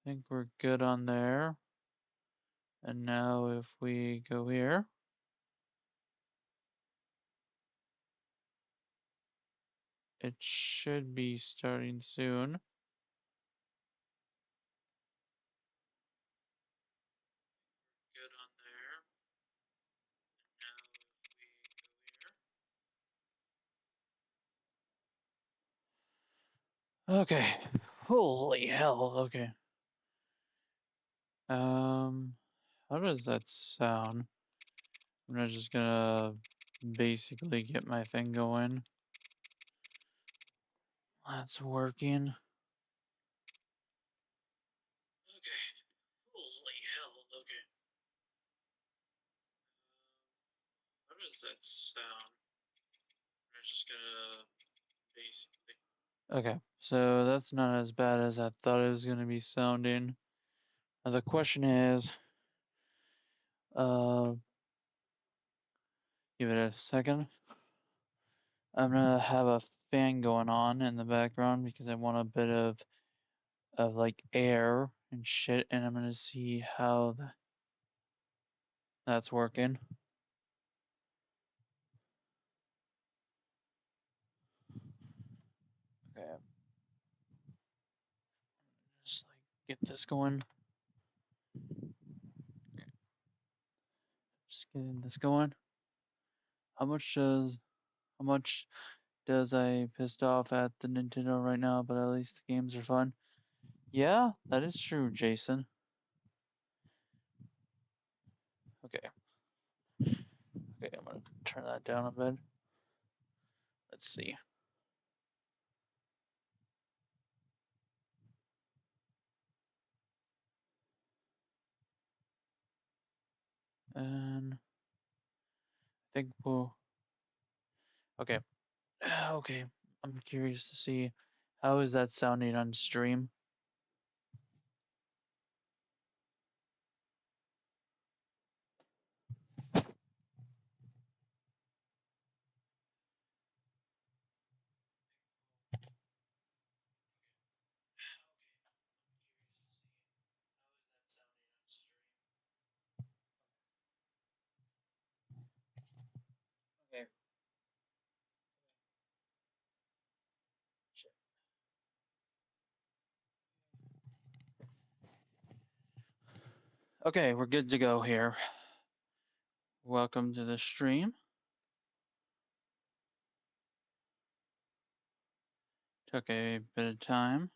think we're good on there. And now if we go here, it should be starting soon. Good on there. And now if we go here. Okay. Holy hell. Okay. How does that sound? I'm just gonna basically get my thing going. That's working. Okay. Holy hell. Okay. How does that sound? I'm just gonna basically. Okay, so that's not as bad as I thought it was gonna be sounding. Now the question is, uh, give it a second. I'm gonna have a fan going on in the background because I want a bit of like air and shit, and I'm gonna see how that's working. Okay, just like get this going. Just getting this going. How much does I pissed off at the Nintendo right now? But at least the games are fun. Yeah, that is true, Jason. Okay. Okay, I'm gonna turn that down a bit. Let's see. And I think we'll. Okay. Okay. I'm curious to see how is that sounding on stream. Okay. Okay, we're good to go here. Welcome to the stream. Took a bit of time.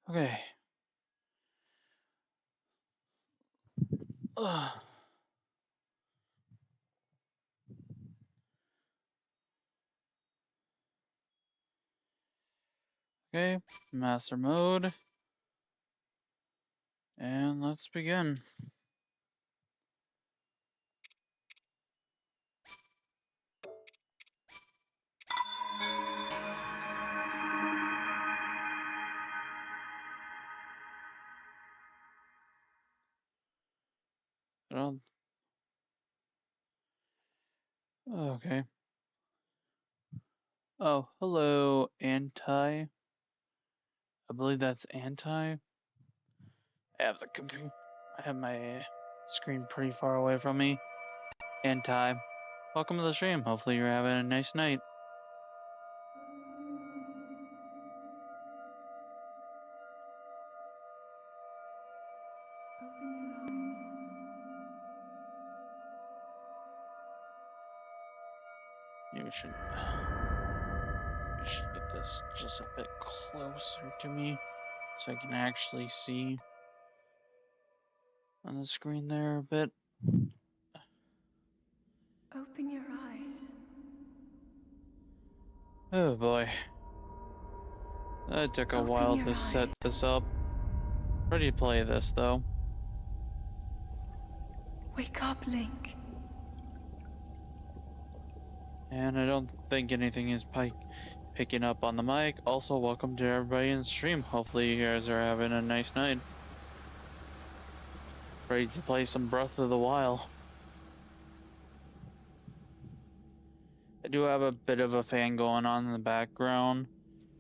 Okay. Ugh. Okay, master mode. And let's begin. I don't. Okay. Oh, hello, Anti. I believe that's Anti. I have the computer. I have my screen pretty far away from me. Anti. Welcome to the stream. Hopefully you're having a nice night. Maybe we should get this just a bit closer to me so I can actually see. on the screen there a bit. Open your eyes. Oh boy. It took a while to set this up. Ready to play this though. Wake up, Link. And I don't think anything is picking up on the mic. Also, welcome to everybody in the stream. Hopefully you guys are having a nice night. Ready to play some Breath of the Wild. I do have a bit of a fan going on in the background.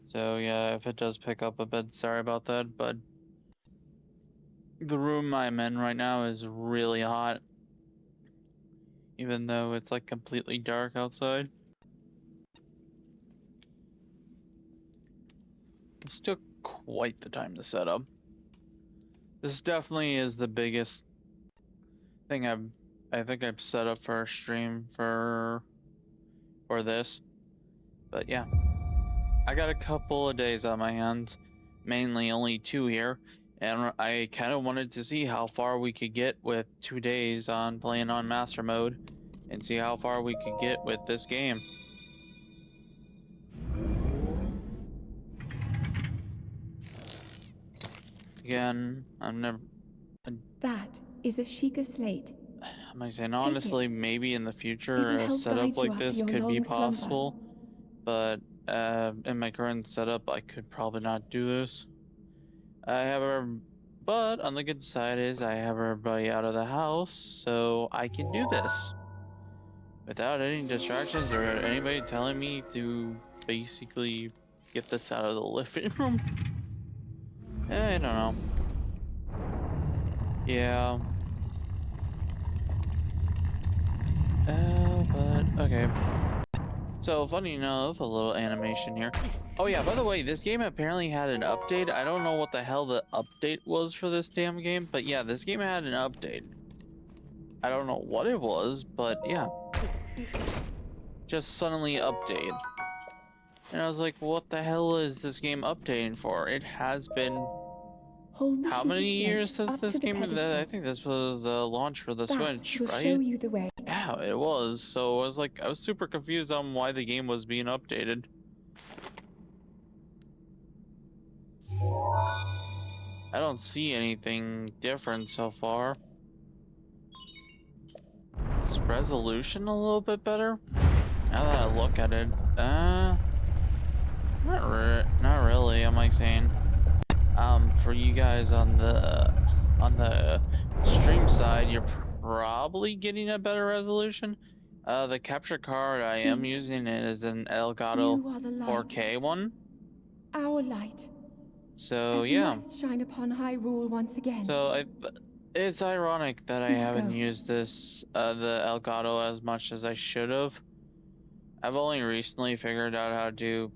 So yeah, if it does pick up a bit, sorry about that. But the room I'm in right now is really hot. Even though it's like completely dark outside. It's took quite the time to set up. This definitely is the biggest thing I think I've set up for a stream for this. But yeah, I got a couple of days on my hands, mainly only 2 here, and I kind of wanted to see how far we could get with 2 days on playing on master mode, and see how far we could get with this game. Again, I'm never. That is a Sheikah slate. Am I saying honestly, maybe in the future a setup like this could be possible, but in my current setup, I could probably not do this. But on the good side is I have everybody out of the house, so I can do this without any distractions or anybody telling me to basically get this out of the living room. I don't know. Yeah. But okay. So funny enough, a little animation here. Oh yeah, by the way, this game apparently had an update. I don't know what the hell the update was for this damn game, but yeah, this game had an update. I don't know what it was, but yeah. Just suddenly update. And I was like, what the hell is this game updating for? It has been how many years since this game? I think this was launch for the Switch, right? Show you the way. Yeah, it was. So I was super confused on why the game was being updated. I don't see anything different so far. Is resolution a little bit better? Now that I look at it, not really. Am I saying? For you guys on the stream side, you're probably getting a better resolution. The capture card I am using is an Elgato 4K one. Our light. So yeah. Must shine upon Hyrule once again. So it's ironic that I haven't used this the Elgato as much as I should have. I've only recently figured out how to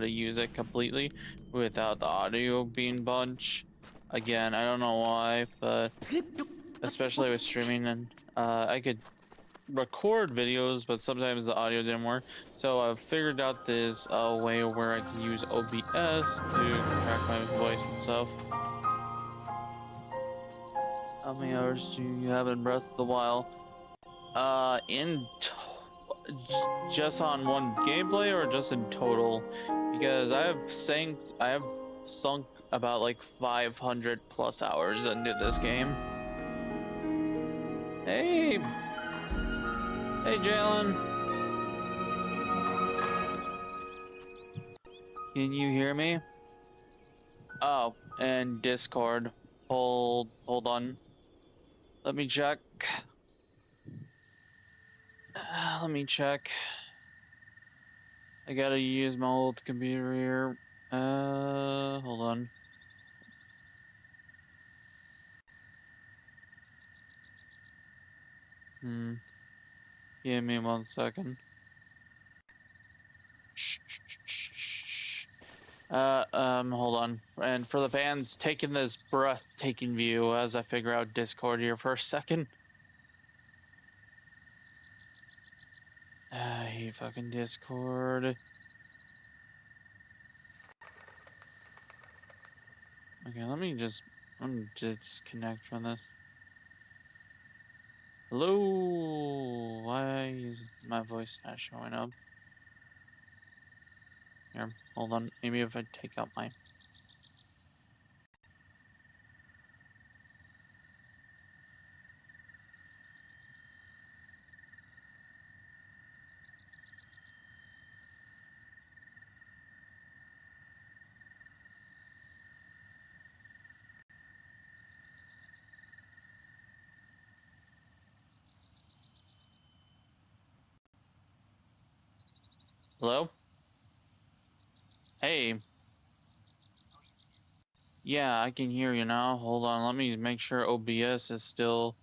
use it completely without the audio being bunch. Again, I don't know why, but especially with streaming, and I could record videos, but sometimes the audio didn't work. So I've figured out this way where I can use OBS to track my voice and stuff. How many hours do you have in Breath of the Wild? Just on one gameplay or just in total? Because I have sunk about like 500 plus hours into this game. Hey, Jalen. Can you hear me? Oh, and Discord. Hold on. Let me check. Let me check. I gotta use my old computer here. Hold on. Give me 1 second. Hold on. And for the fans, taking this breathtaking view as I figure out Discord here for a second. I hate fucking Discord. Okay, let me just I'm disconnect from this. Hello? Why is my voice not showing up? Here, hold on. Maybe if I take out my... Hello? Hey. Yeah, I can hear you now. Hold on, let me make sure OBS is still...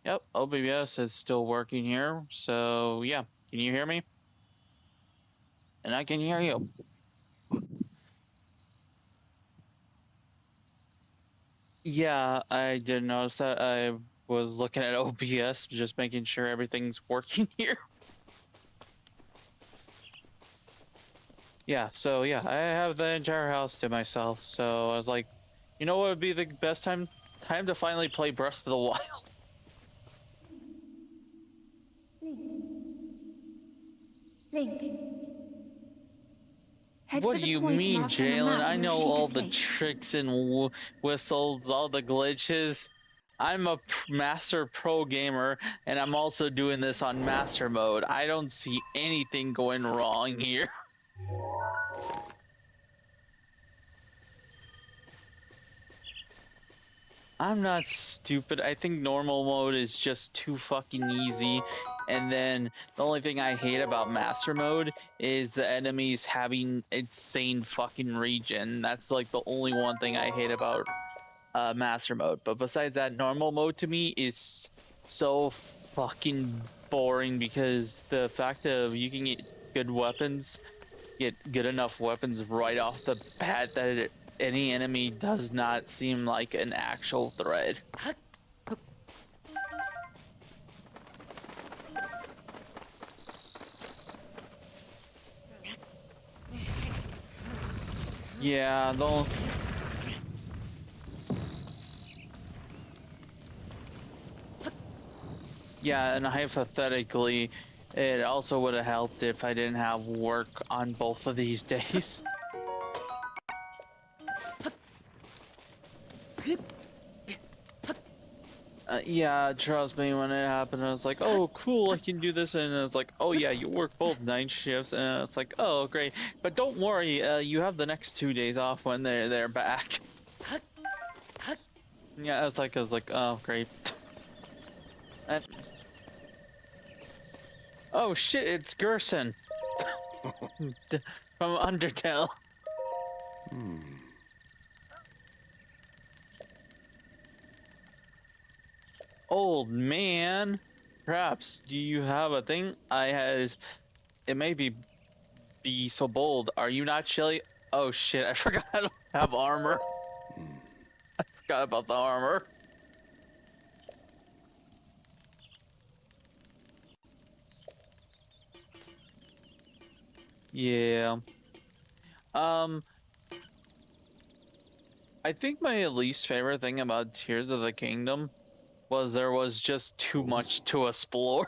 Yep, OBS is still working here. So, yeah. Can you hear me? And I can hear you. Yeah, I did notice that. I was looking at OBS, just making sure everything's working here. Yeah, so yeah, I have the entire house to myself. So I was like, you know what would be the best time to finally play Breath of the Wild? Link. Head What for do the you point mean, marked on the Jalen? map I near know Sheikah all the Slate. tricks and whistles, all the glitches. I'm a master pro gamer, and I'm also doing this on master mode. I don't see anything going wrong here. I'm not stupid. I think normal mode is just too fucking easy. And then the only thing I hate about master mode is the enemies having insane fucking regen. That's like the only one thing I hate about master mode. But besides that, normal mode to me is so fucking boring because the fact of you can get good weapons, get good enough weapons right off the bat that any enemy does not seem like an actual threat. Yeah, though. Yeah, and hypothetically, it also would have helped if I didn't have work on both of these days. Yeah, trust me, when it happened, I was like, oh, cool, I can do this. And it's like, oh, yeah, you work both night shifts. And it's like, oh, great. But don't worry, you have the next 2 days off when they're back. Yeah, I was like, oh, great. And, oh, shit, it's Gerson from Undertale. Old man, perhaps do you have a thing? I has it may be so bold. Are you not chilly? Oh shit, I forgot I don't have armor. Forgot about the armor. Yeah. Um, I think my least favorite thing about Tears of the Kingdom was there was just too much to explore.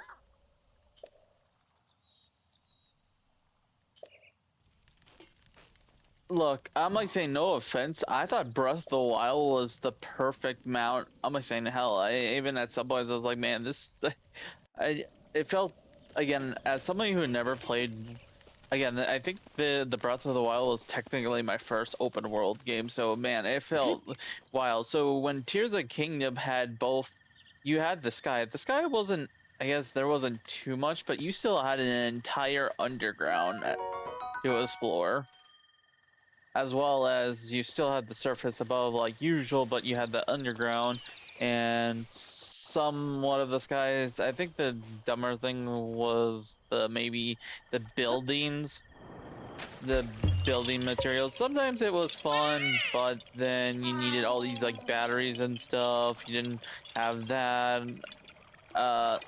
Look, I'm like saying no offense. I thought Breath of the Wild was the perfect mount. I'm like saying hell. Even at some points I was like, man, this. I it felt again as somebody who never played. Again, I think the Breath of the Wild was technically my first open world game. So man, it felt wild. So when Tears of the Kingdom had both, you had the sky. The sky wasn't. I guess there wasn't too much, but you still had an entire underground to explore, as well as you still had the surface above like usual, but you had the underground and somewhat of the skies. I think the dumber thing was maybe the buildings, the building materials. Sometimes it was fun, but then you needed all these like batteries and stuff. You didn't have that. Uh,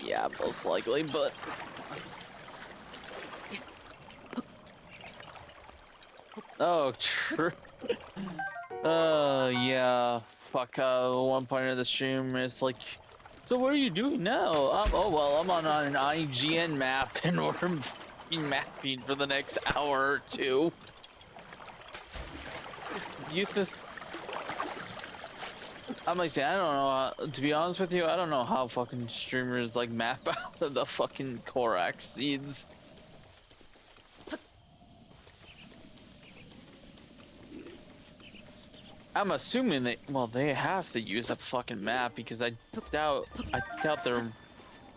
yeah, most likely, but Oh, true. Yeah. Fuck. One point of the stream is like, so what are you doing now? Oh well, I'm on an IGN map and we're fucking mapping for the next hour or two. I'm like saying, I don't know. To be honest with you, I don't know how fucking streamers like map out the fucking Korok seeds. I'm assuming that, well, they have to use a fucking map because I doubt they're,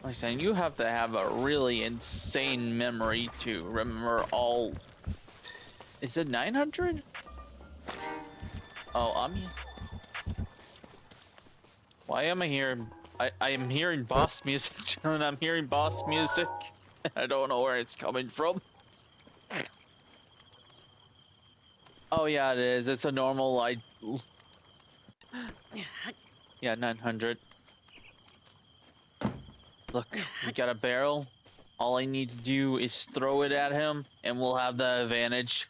like saying, you have to have a really insane memory to remember all. Is it 900? Oh, why am I hearing? I am hearing boss music, and I'm hearing boss music. I don't know where it's coming from. Oh yeah, it is. It's a normal yeah, 900. Look, we got a barrel. All I need to do is throw it at him, and we'll have the advantage.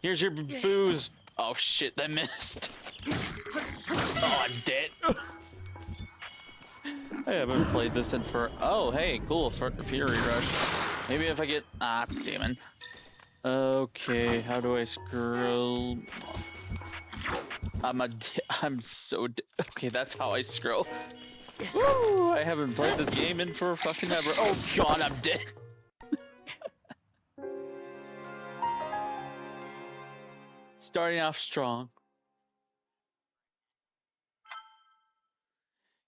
Here's your booze. Oh shit, I missed. Oh, I'm dead. I haven't played this in for. Oh, hey, cool, Fury Rush. Maybe if I get. Ah, damn it. Okay, how do I scroll? I'm so. Okay, that's how I scroll. Woo! I haven't played this game in for fucking ever. Oh god, I'm dead. Starting off strong.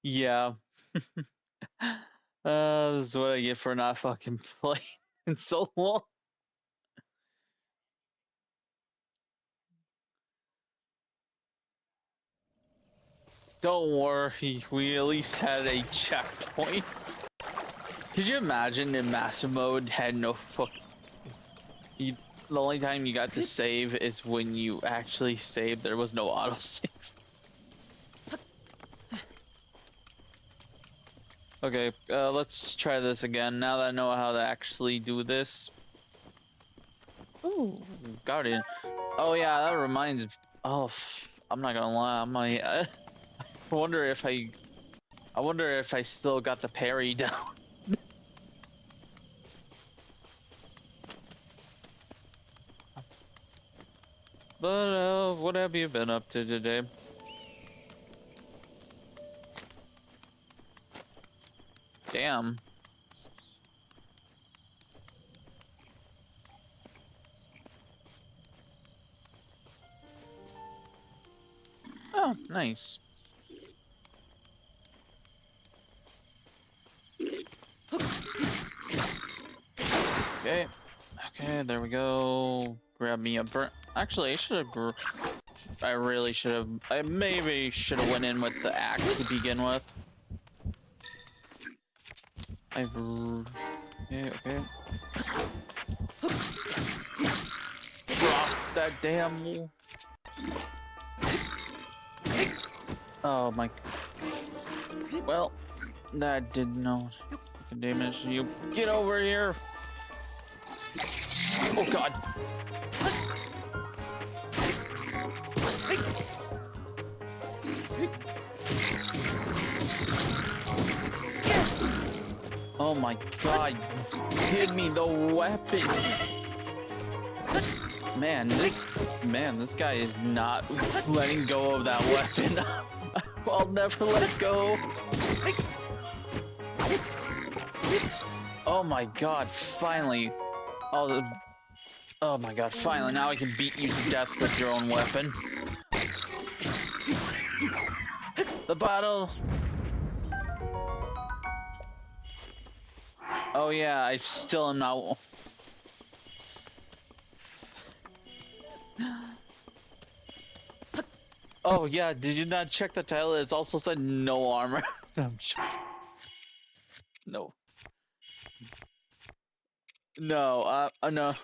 Yeah. This is what I get for not fucking playing in so long. Don't worry, we at least had a checkpoint. Could you imagine if massive mode had no fuck? The only time you got to save is when you actually saved. There was no autosave. Okay, let's try this again. Now that I know how to actually do this. Ooh, Guardian. Oh yeah, that reminds me. Oh, I'm not gonna lie. I wonder if I still got the parry down. But what have you been up to today? Damn. Oh, nice. Okay. Okay, there we go. Grab me a burn. Actually, I maybe should have went in with the axe to begin with. Okay, okay. Drop that damn. Oh my. Well, that did not damage you. Get over here. Oh god. Oh my god. Give me the weapon. Man, this guy is not letting go of that weapon. I'll never let go. Oh my god, finally. Oh my god, finally, now I can beat you to death with your own weapon. The battle. Oh yeah, I still am not. Oh yeah, did you not check the title? It's also said no armor. I'm joking. No. No, no.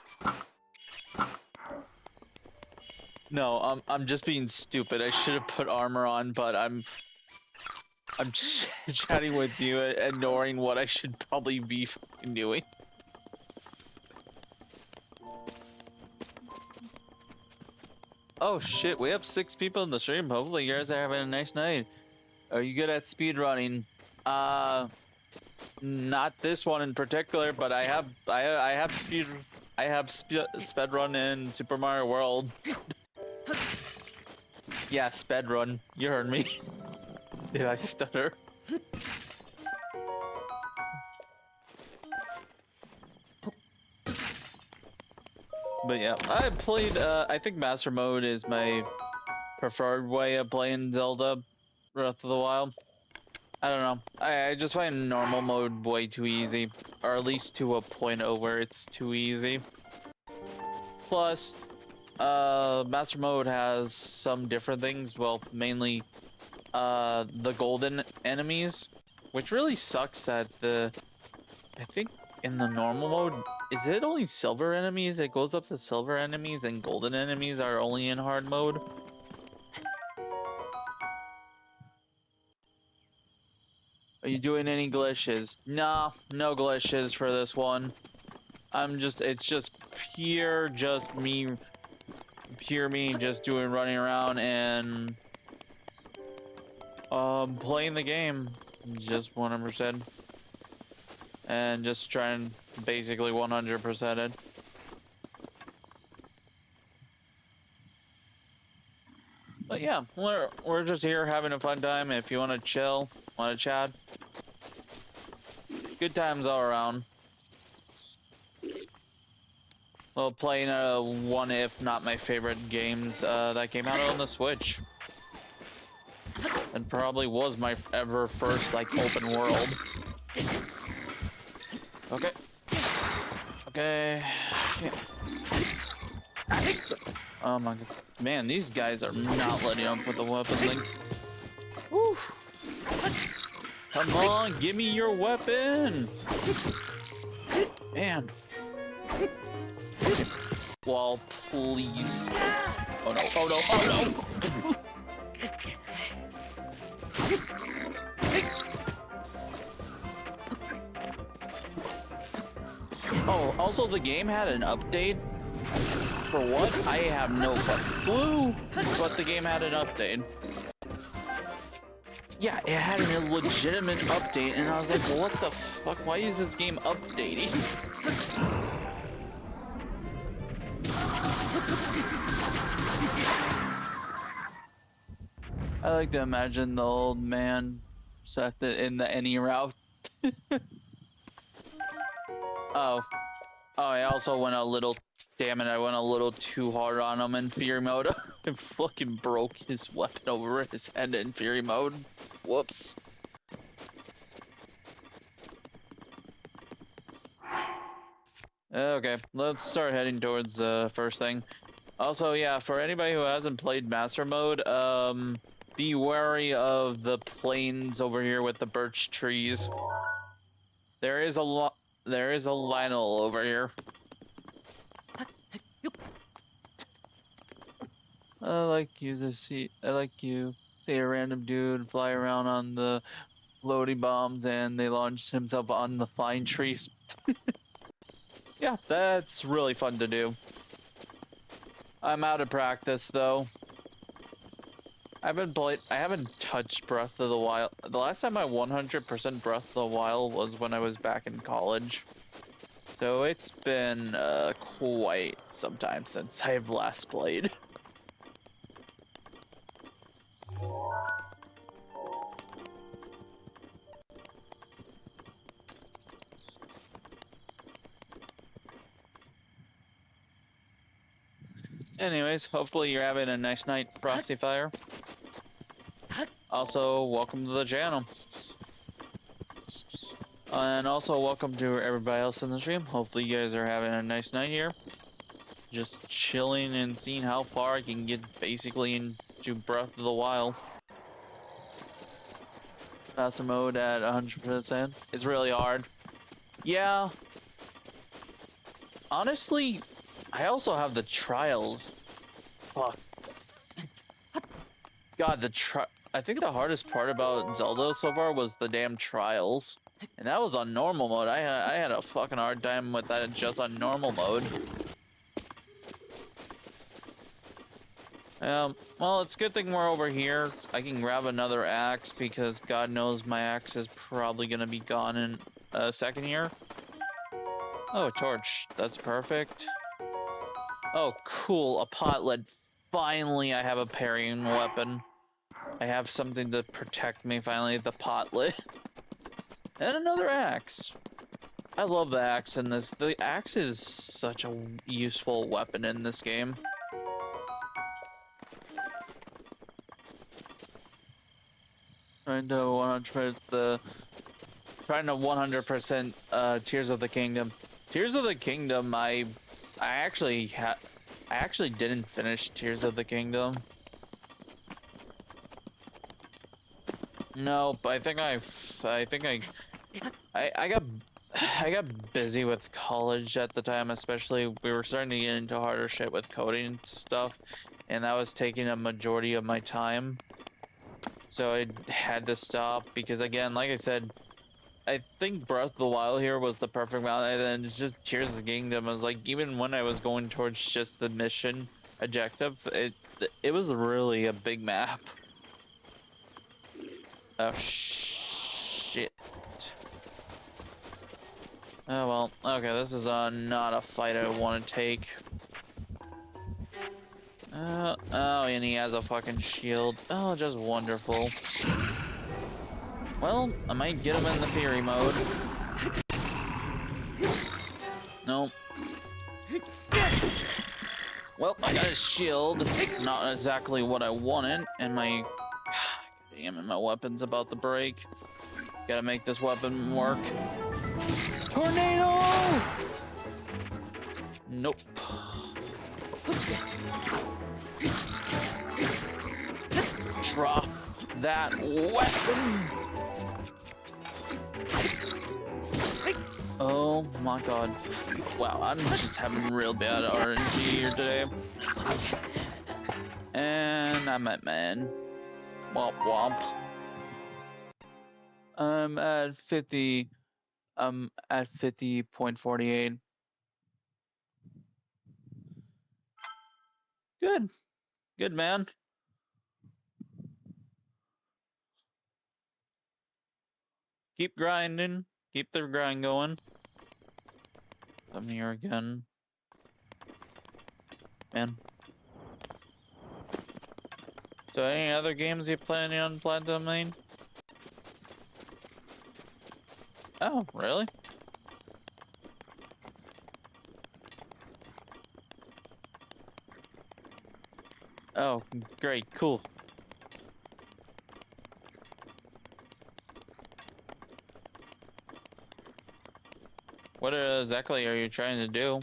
No, I'm just being stupid. I should have put armor on, but I'm chatting with you, ignoring what I should probably be fucking doing. Oh shit, we have 6 people in the stream. Hopefully you guys are having a nice night. Are you good at speedrunning? Not this one in particular, but I have sped run in Super Mario World. Yeah, sped run. You heard me. Did I stutter? But yeah, I played, I think Master Mode is my preferred way of playing Zelda Breath of the Wild. I don't know. I just find normal mode way too easy. Or at least to a point where it's too easy. Plus, Master Mode has some different things. Well, mainly, the golden enemies. Which really sucks that I think in the normal mode, is it only silver enemies? It goes up to silver enemies and golden enemies are only in hard mode. Are you doing any glitches? Nah, no glitches for this one. It's just pure me just running around and playing the game just 100% and just trying basically 100% it. But yeah, we're just here having a fun time. If you want to chill, want to chat, good times all around. Well, playing one, if not my favorite games that came out on the Switch. And probably was my first, like, open world. Okay. Okay. Oh my god. Man, these guys are not letting up with the weapon thing. Woo! Come on, give me your weapon! Man. Wall, please. Oh no, oh no, oh no! Oh, also the game had an update. For what? I have no clue, but the game had an update. Yeah, it had a legitimate update, and I was like, what the fuck? Why is this game updating? I like to imagine the old man sat in the any route. Oh. Oh, I also went a little... Damn it, I went a little too hard on him in Fury Mode. I fucking broke his weapon over his head in Fury Mode. Whoops. Okay, let's start heading towards the first thing. Also, yeah, for anybody who hasn't played Master Mode, be wary of the plains over here with the birch trees. There is a Lionel over here. I like you see a random dude fly around on the floating bombs and they launched himself on the flying trees. Yeah, that's really fun to do. I'm out of practice though. I haven't touched Breath of the Wild. The last time I 100% Breath of the Wild was when I was back in college. So it's been quite some time since I've last played. Anyways, hopefully you're having a nice night, Frosty Fire. Also, welcome to the channel. And also, welcome to everybody else in the stream. Hopefully you guys are having a nice night here. Just chilling and seeing how far I can get basically into Breath of the Wild. Master mode at 100% is really hard. Yeah. Honestly, I also have the trials. Fuck. God, I think the hardest part about Zelda so far was the damn trials. And that was on normal mode. I had a fucking hard time with that just on normal mode. Well, it's a good thing we're over here. I can grab another axe because God knows my axe is probably gonna be gone in a second here. Oh, a torch. That's perfect. Oh, cool. A potlet. Finally, I have a parrying weapon. I have something to protect me, finally, the potlet. And another axe. I love the axe in this. The axe is such a useful weapon in this game. Trying to 100% Tears of the Kingdom. Tears of the Kingdom, I actually didn't finish Tears of the Kingdom. Nope, I got busy with college at the time, especially we were starting to get into harder shit with coding and stuff, and that was taking a majority of my time. So I had to stop because, again, like I said, I think Breath of the Wild here was the perfect amount, and then it's just Tears of the Kingdom. I was like, even when I was going towards just the mission objective, it was really a big map. Oh shit. Oh well, okay, this is not a fight I want to take. Oh, and he has a fucking shield. Oh, just wonderful. Well, I might get him in the Fury mode. Nope. Well, I got his shield. Not exactly what I wanted, and my... Damn it, my weapon's about to break. Gotta make this weapon work. Tornado! Nope. Drop that weapon! Oh my god. Wow, I'm just having real bad RNG here today. And I'm at man. Womp womp. I'm at 50.48. Good. Good, man. Keep grinding. Keep the grind going. I'm here again. Man. So any other games you planning on platinuming? Oh, really? Oh, great, cool. What exactly are you trying to do?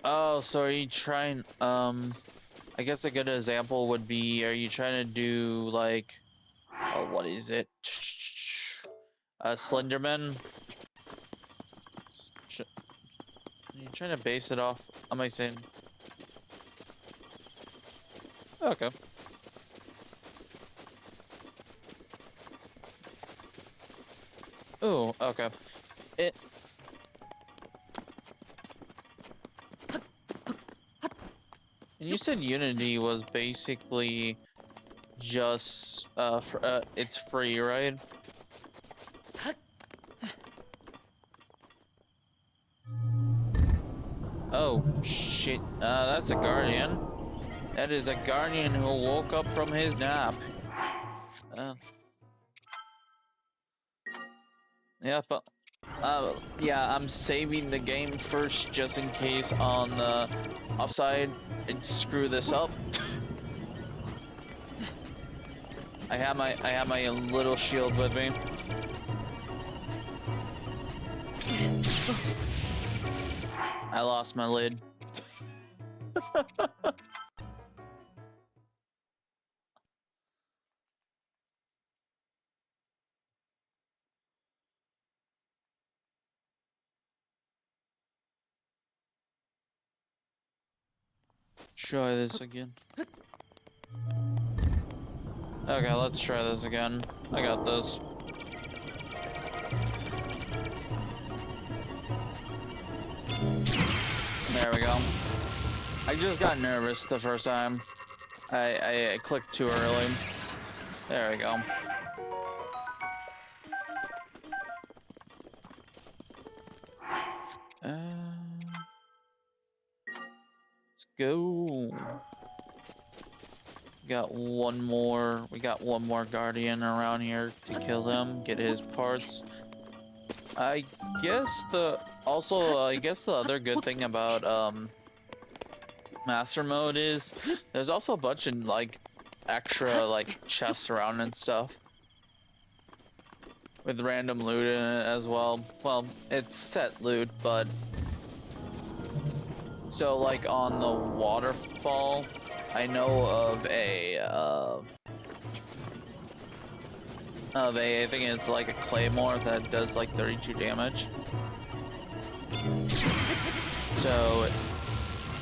Oh, so are you trying, I guess a good example would be, are you trying to do, like, oh, what is it? Slenderman? Are you trying to base it off, am I saying? Okay. Oh, okay. And you said Unity was basically just, it's free, right? Oh, shit. That's a guardian. That is a guardian who woke up from his nap. Yeah, but, yeah, I'm saving the game first just in case on the offside and screw this up. I have my little shield with me. I lost my lid. Try this again. Okay, let's try this again. I got this. There we go. I just got nervous the first time. I clicked too early. There we go. Let's go. Got one more. We got one more guardian around here to kill him, get his parts. I guess the other good thing about master mode is there's also a bunch of like extra like chests around and stuff with random loot in it as well. Well, it's set loot, but so like on the waterfall, I know of I think it's like a claymore that does like 32 damage.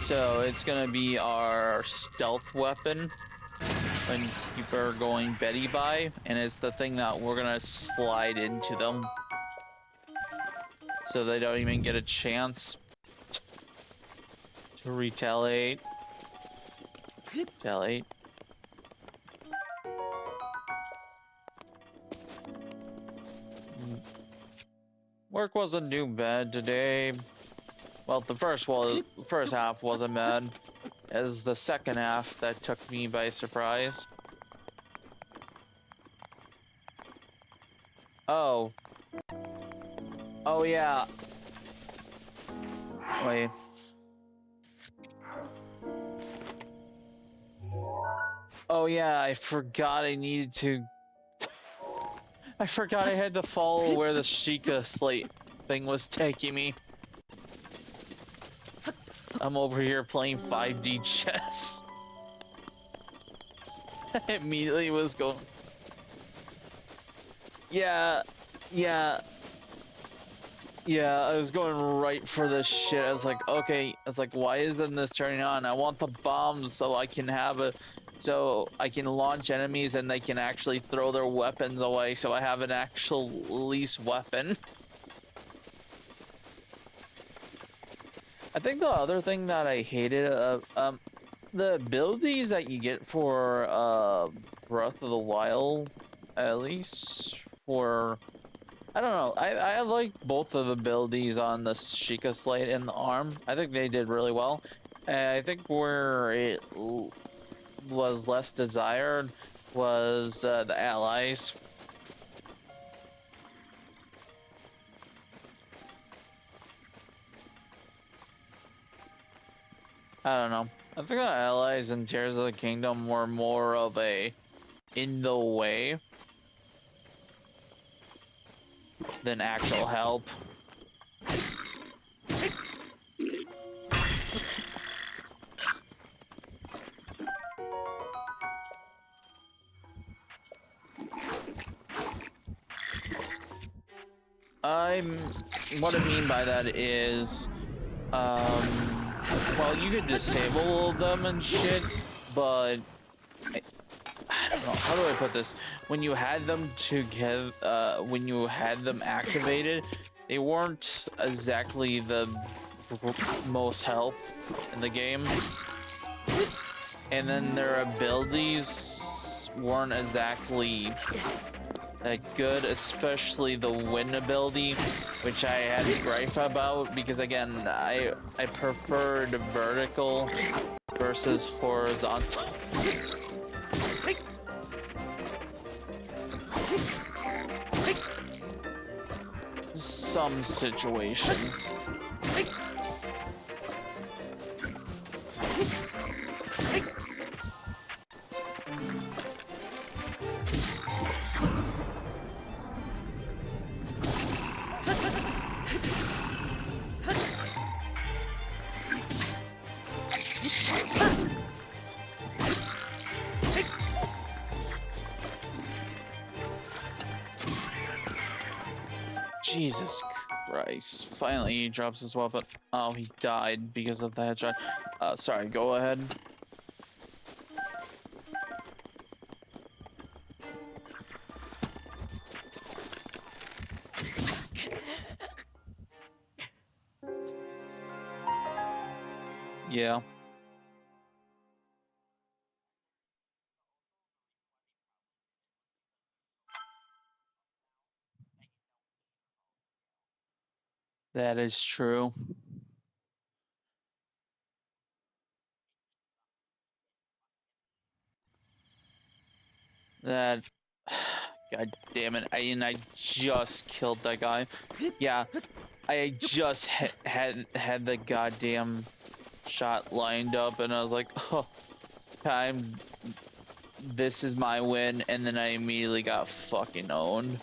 So it's gonna be our stealth weapon when people are going Betty by, and it's the thing that we're gonna slide into them so they don't even get a chance to retaliate. Work wasn't too bad today. Well, the first half wasn't bad. As the second half that took me by surprise. Oh. Oh yeah. Wait. Oh yeah, I forgot I needed to... I forgot I had to follow where the Sheikah slate thing was taking me. I'm over here playing 5D chess. I immediately was going... Yeah, I was going right for this shit. I was like, okay, I was like, why isn't this turning on? I want the bombs so I can launch enemies and they can actually throw their weapons away, so I have an actual least weapon. I think the other thing that I hated, the abilities that you get for Breath of the Wild, at least for, I don't know, I like both of the abilities on the Sheikah Slate and the arm. I think they did really well. I think where it was less desired was the allies. I don't know. I think the allies in Tears of the Kingdom were more of a in the way than actual help. What I mean by that is, well, you could disable them and shit, but I don't know, how do I put this? When you had them together, when you had them activated, they weren't exactly the most help in the game. And then their abilities weren't exactly that good, especially the wind ability, which I had a gripe about because, again, I preferred vertical versus horizontal. Some situations. Jesus Christ. Finally, he drops his weapon. Oh, he died because of the headshot. Sorry, go ahead. Yeah. That is true. That, god damn it! I just killed that guy. Yeah, I just had the goddamn shot lined up, and I was like, oh, time. This is my win, and then I immediately got fucking owned.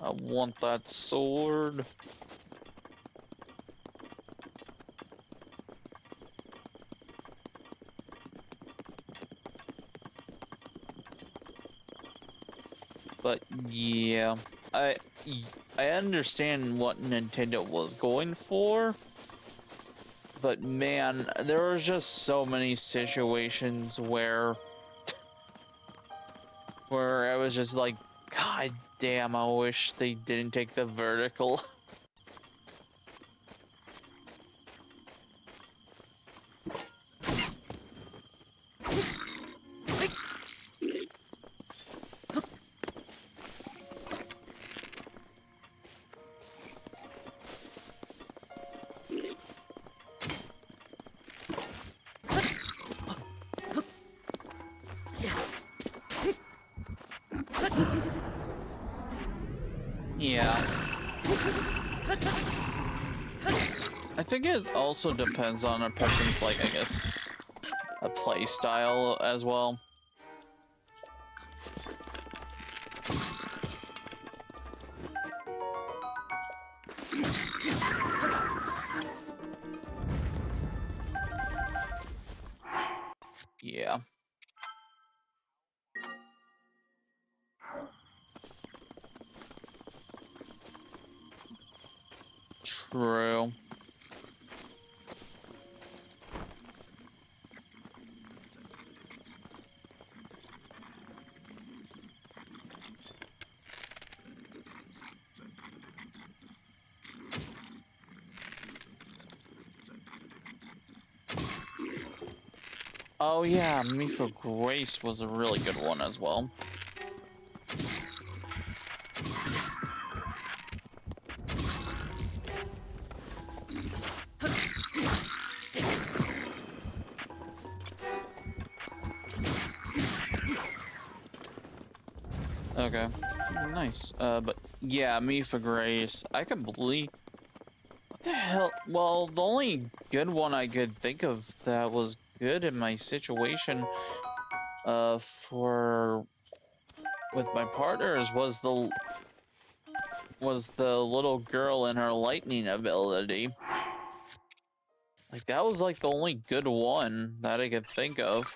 I want that sword. But yeah, I understand what Nintendo was going for, but man, there was just so many situations where I was just like, God damn, I wish they didn't take the vertical. Yeah. I think it also depends on a person's, like, I guess, a play style as well. Yeah. True. Oh yeah, Me for Grace was a really good one as well. Okay, nice. But yeah, Me for Grace. I completely. What the hell? Well, the only good one I could think of that was good in my situation, for with my partners was the little girl and her lightning ability. Like that was like the only good one that I could think of.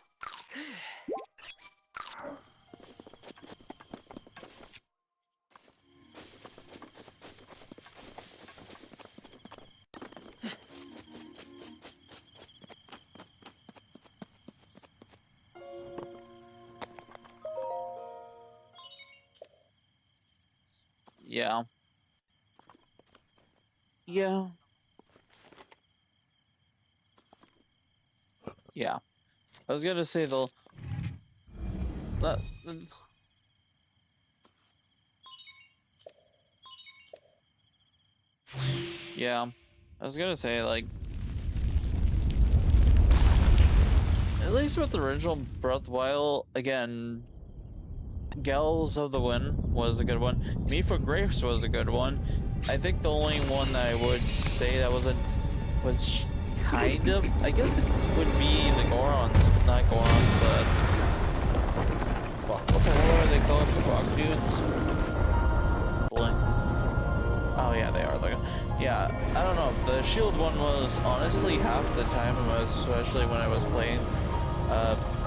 Yeah. Yeah. Yeah. I was gonna say that yeah. I was gonna say, like, at least with the original Breath of the Wild, again, Gals of the Wind was a good one. Me for Grace was a good one. I think the only one that I would say that was kind of, I guess, would be the Gorons. Not Gorons, but what the hell are they called? The rock dudes? Blink. Oh yeah, they are. Yeah, I don't know. The shield one was honestly half the time, especially when I was playing,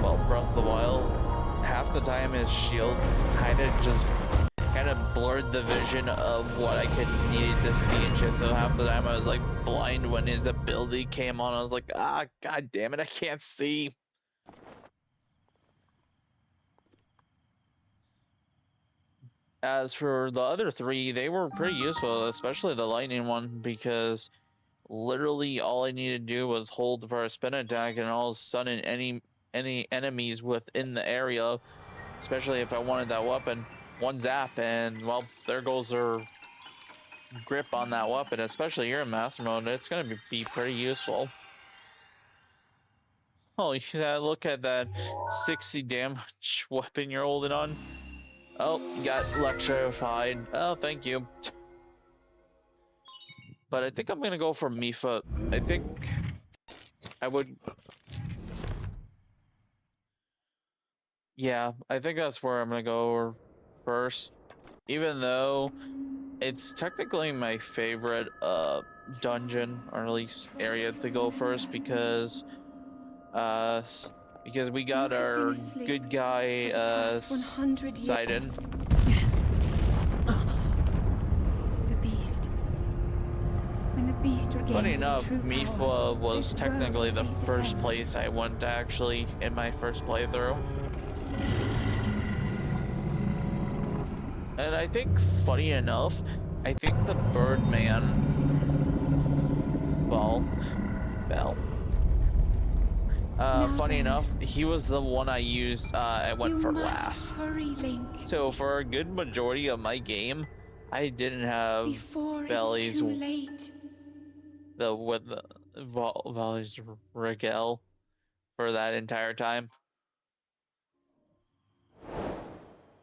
well, Breath of the Wild. Half the time his shield kind of just kind of blurred the vision of what I could needed to see and shit. So half the time I was like blind when his ability came on. I was like, ah, god damn it, I can't see. As for the other three, they were pretty useful, especially the lightning one, because literally all I needed to do was hold for a spin attack, and all of a sudden any enemies within the area, especially if I wanted that weapon, one zap, and well, there goes their grip on that weapon. Especially here in master mode, it's gonna be pretty useful. Oh yeah, look at that 60 damage weapon you're holding on. Oh, you got electrified. Oh, thank you. But I think I'm gonna go for Mifa. I think I would. Yeah, I think that's where I'm gonna go first. Even though it's technically my favorite dungeon, or at least area to go first, uh because we You got have been our asleep good guy for the past 100 Sidon. years. The beast. When the beast Funny regains its enough, true power, Mifa was this world technically will the face its first end. place I went to actually in my first playthrough. And I think, funny enough, I think the Birdman ball, bell. Now Funny then, enough, he was the one I used. I went you for must last. hurry, Link, So for a good majority of my game, I didn't have before it's Valley's too late. the Valley's Regel for that entire time.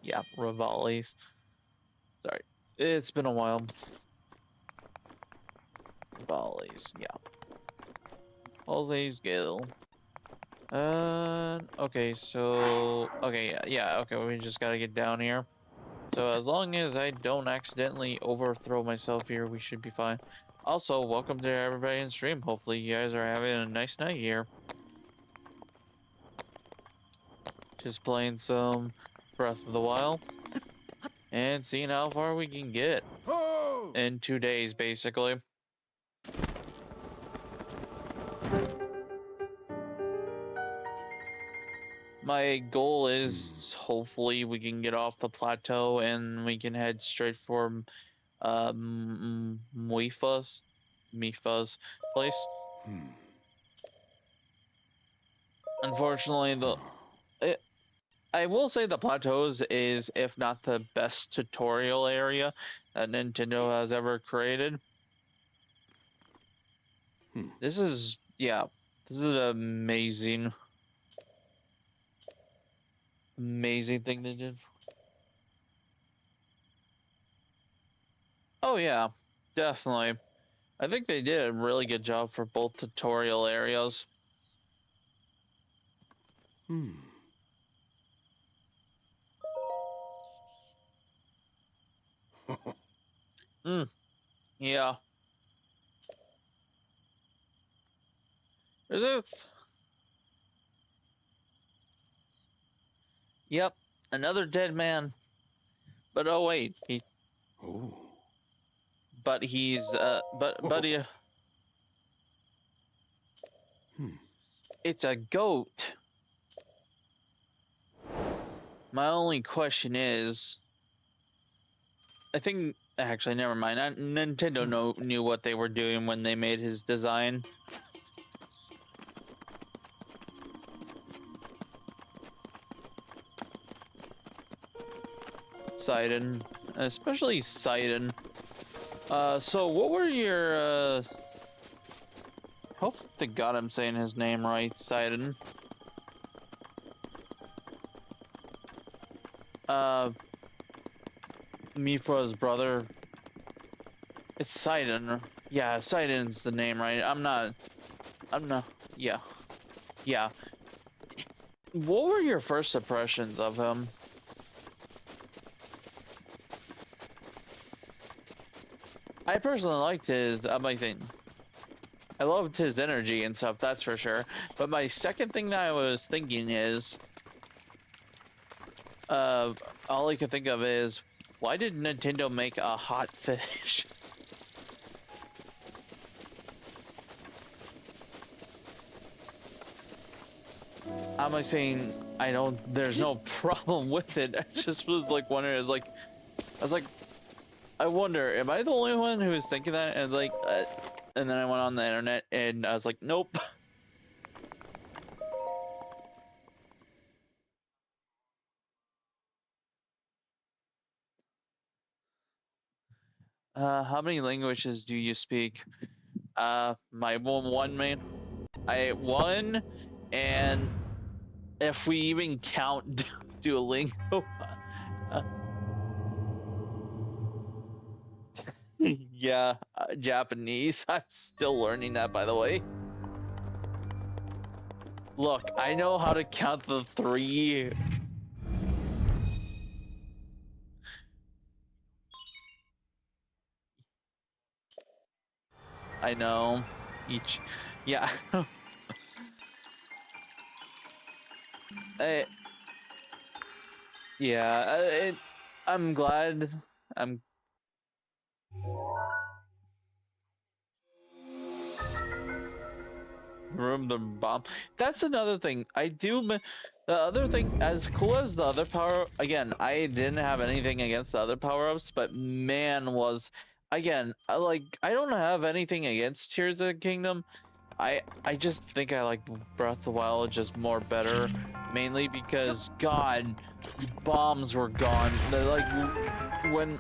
Yeah, Rivali's. Sorry, it's been a while. Rivali's, yeah. Always Gale. Okay, so okay, yeah, okay, we just gotta get down here. So as long as I don't accidentally overthrow myself here, we should be fine. Also, welcome to everybody in stream. Hopefully you guys are having a nice night here. Just playing some Breath of the Wild and seeing how far we can get in 2 days, basically. My goal is hopefully we can get off the plateau and we can head straight for Mifa's place. Unfortunately, I will say the plateaus is, if not the best tutorial area that Nintendo has ever created. This is, yeah, this is an amazing thing they did. Oh yeah, definitely. I think they did a really good job for both tutorial areas. Yeah. Is it? Yep, another dead man. But oh wait, but it's a goat. My only question is, I think actually never mind. Nintendo knew what they were doing when they made his design. Sidon, especially Sidon. So what were your hope to God I'm saying his name right, Sidon. Mifa's brother. It's Sidon. Yeah, Sidon's the name, right? I'm not. Yeah. Yeah. What were your first impressions of him? I personally liked his, I loved his energy and stuff, that's for sure. But my second thing that I was thinking is, all I could think of is, Why did Nintendo make a hot fish? I'm like saying there's no problem with it. I just was like wondering. I wonder, am I the only one who was thinking that? And and then I went on the internet and I was like, nope. How many languages do you speak? My one main. One, and if we even count Duolingo. Yeah, Japanese. I'm still learning that, by the way. Look, I know how to count the 3. I know. Each. Yeah. I, yeah. I'm glad. I'm. Room the bomb. That's another thing. The other thing, as cool as the other power. Again, I didn't have anything against the other power ups, but man, again. I don't have anything against Tears of the Kingdom. I just think I like Breath of the Wild just more better, mainly because God, bombs were gone. When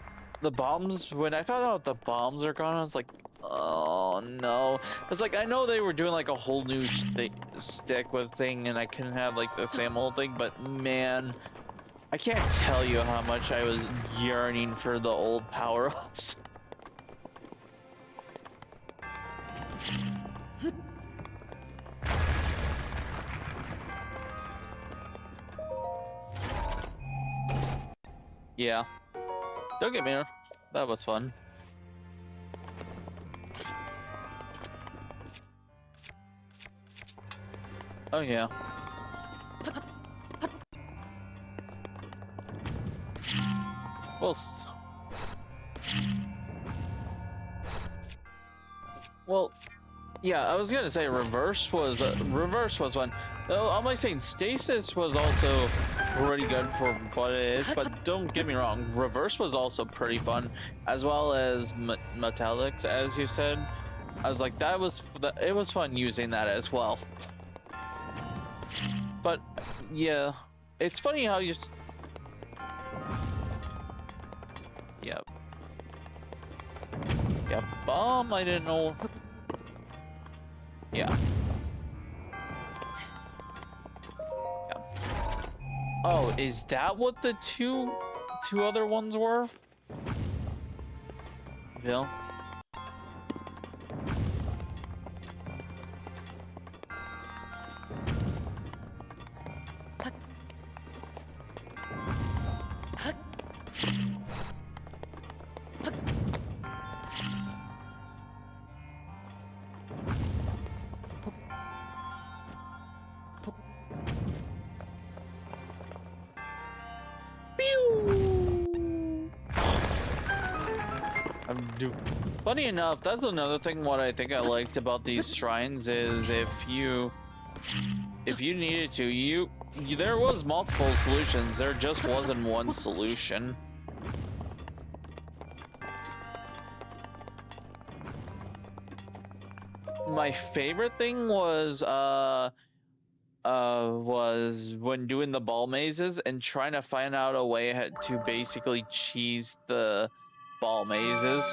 when I found out the bombs are gone, I was like, oh no. It's like I know they were doing like a whole new stick with thing, and I couldn't have like the same old thing, but man, I can't tell you how much I was yearning for the old power-ups. Yeah. Don't get me wrong, that was fun. Oh yeah. Well, yeah, I was gonna say reverse was one. Though I'm like saying stasis was also pretty good for what it is, but don't get me wrong, reverse was also pretty fun, as well as metallics, as you said. I was like, it was fun using that as well. But yeah, it's funny how you. Yep. Yeah, bomb. I didn't know. Yeah. Oh, is that what the two other ones were? Bill? Funny enough, that's another thing. What I think I liked about these shrines is if you needed to, there was multiple solutions. There just wasn't one solution. My favorite thing was when doing the ball mazes and trying to find out a way to basically cheese the ball mazes.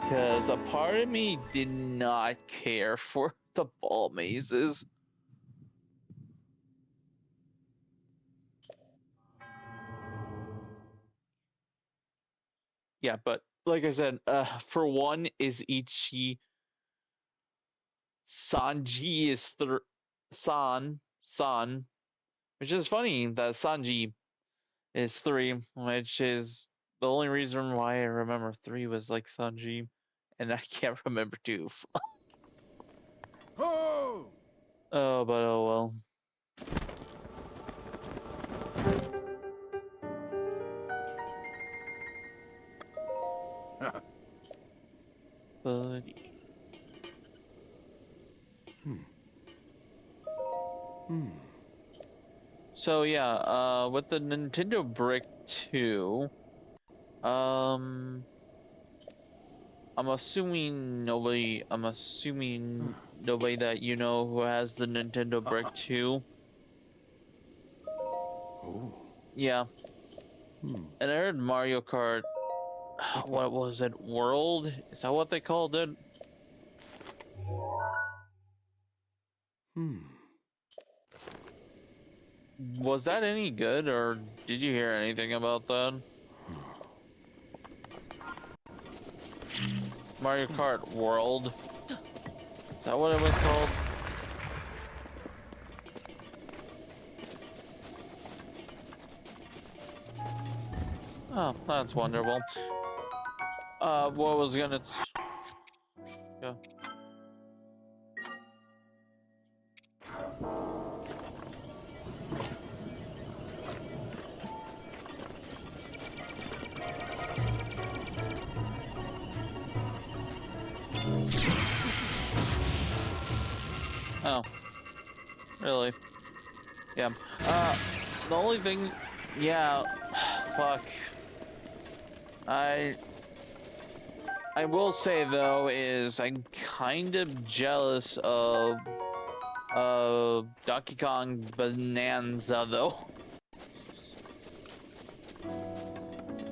Because a part of me did not care for the ball mazes. Yeah, but like I said, for one is Ichi. Sanji is San, which is funny that Sanji is 3, which is the only reason why I remember 3 was like Sanji, and I can't remember 2. Oh! Oh, but oh well. So yeah, with the Nintendo Brick 2, I'm assuming nobody that you know who has the Nintendo Brick 2. Oh. Yeah. And I heard Mario Kart, what was it, World? Is that what they called it? Was that any good, or did you hear anything about that? Mario Kart World? Is that what it was called? Oh, that's wonderful. What was gonna... Yeah. Oh. Really? Yeah. The only thing... Yeah. Fuck. I will say, though, is I'm kind of jealous of Donkey Kong Bonanza, though.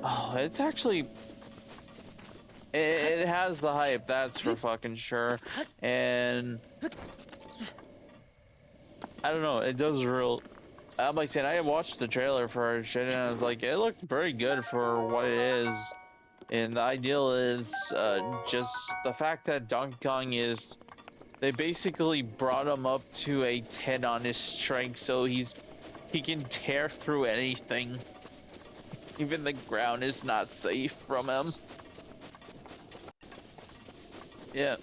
Oh, it's actually... It has the hype, that's for fucking sure. And... I don't know, it does real... I'm like saying, I watched the trailer for shit, and I was like, it looked very good for what it is. And the ideal is just the fact that Donkey Kong is... They basically brought him up to a 10 on his strength, so he can tear through anything. Even the ground is not safe from him. Yeah.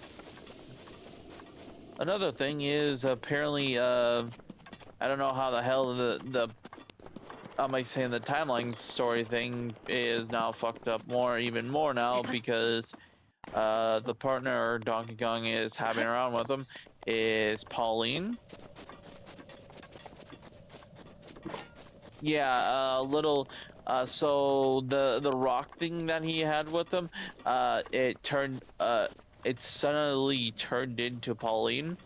Another thing is apparently, I don't know how the hell the I'm like saying the timeline story thing is now fucked up even more now, because the partner Donkey Kong is having around with him is Pauline. Yeah, little. So the rock thing that he had with him, it suddenly turned into Pauline.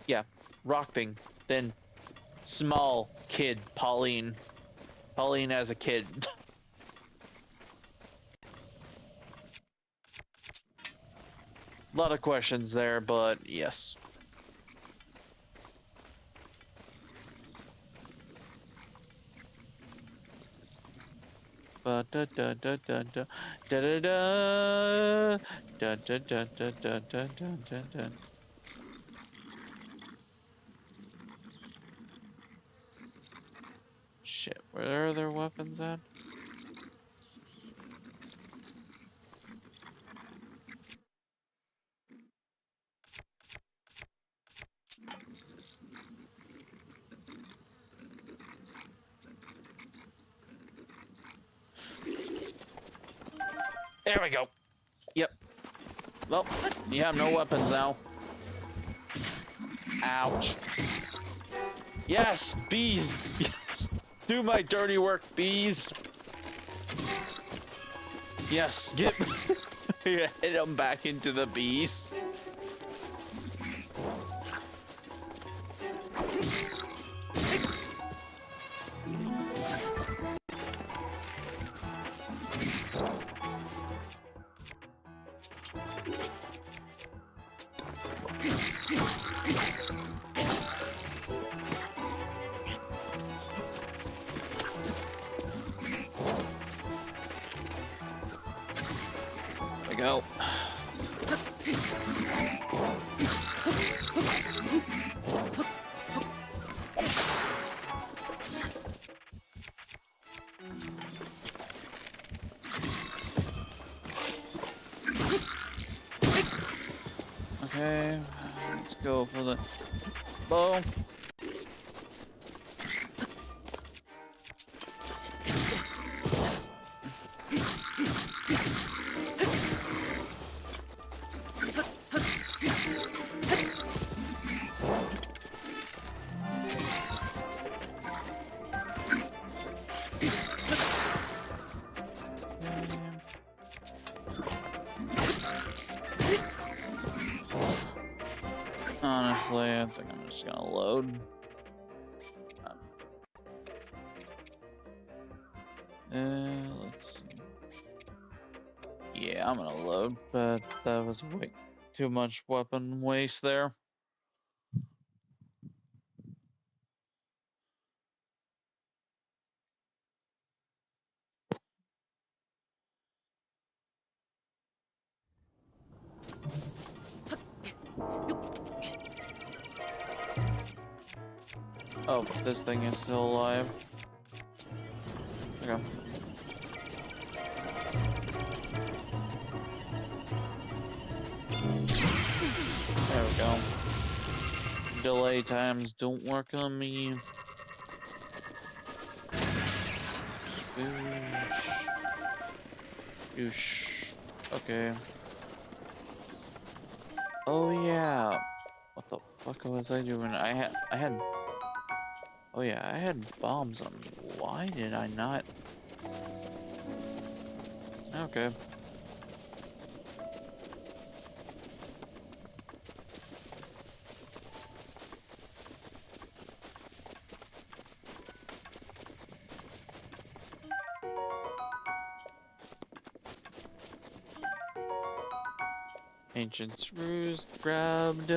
Yeah, rock thing. Then small kid Pauline. Pauline as a kid. A lot of questions there, but yes. Shit, where are their weapons at? There we go. Yep. Well, you have no weapons now. Ouch. Yes, bees. Yes. Do my dirty work, bees. Yes, get hit them back into the bees. Go. Okay, let's go for the bow. Honestly, I think I'm just gonna load. Let's see. Yeah, I'm gonna load, but that was way too much weapon waste there. Oh, this thing is still alive. Okay. There we go. Delay times don't work on me. Oosh. Okay. Oh yeah. What the fuck was I doing? I had. Oh yeah, I had bombs on me. Why did I not? Okay. Ancient Screws grabbed.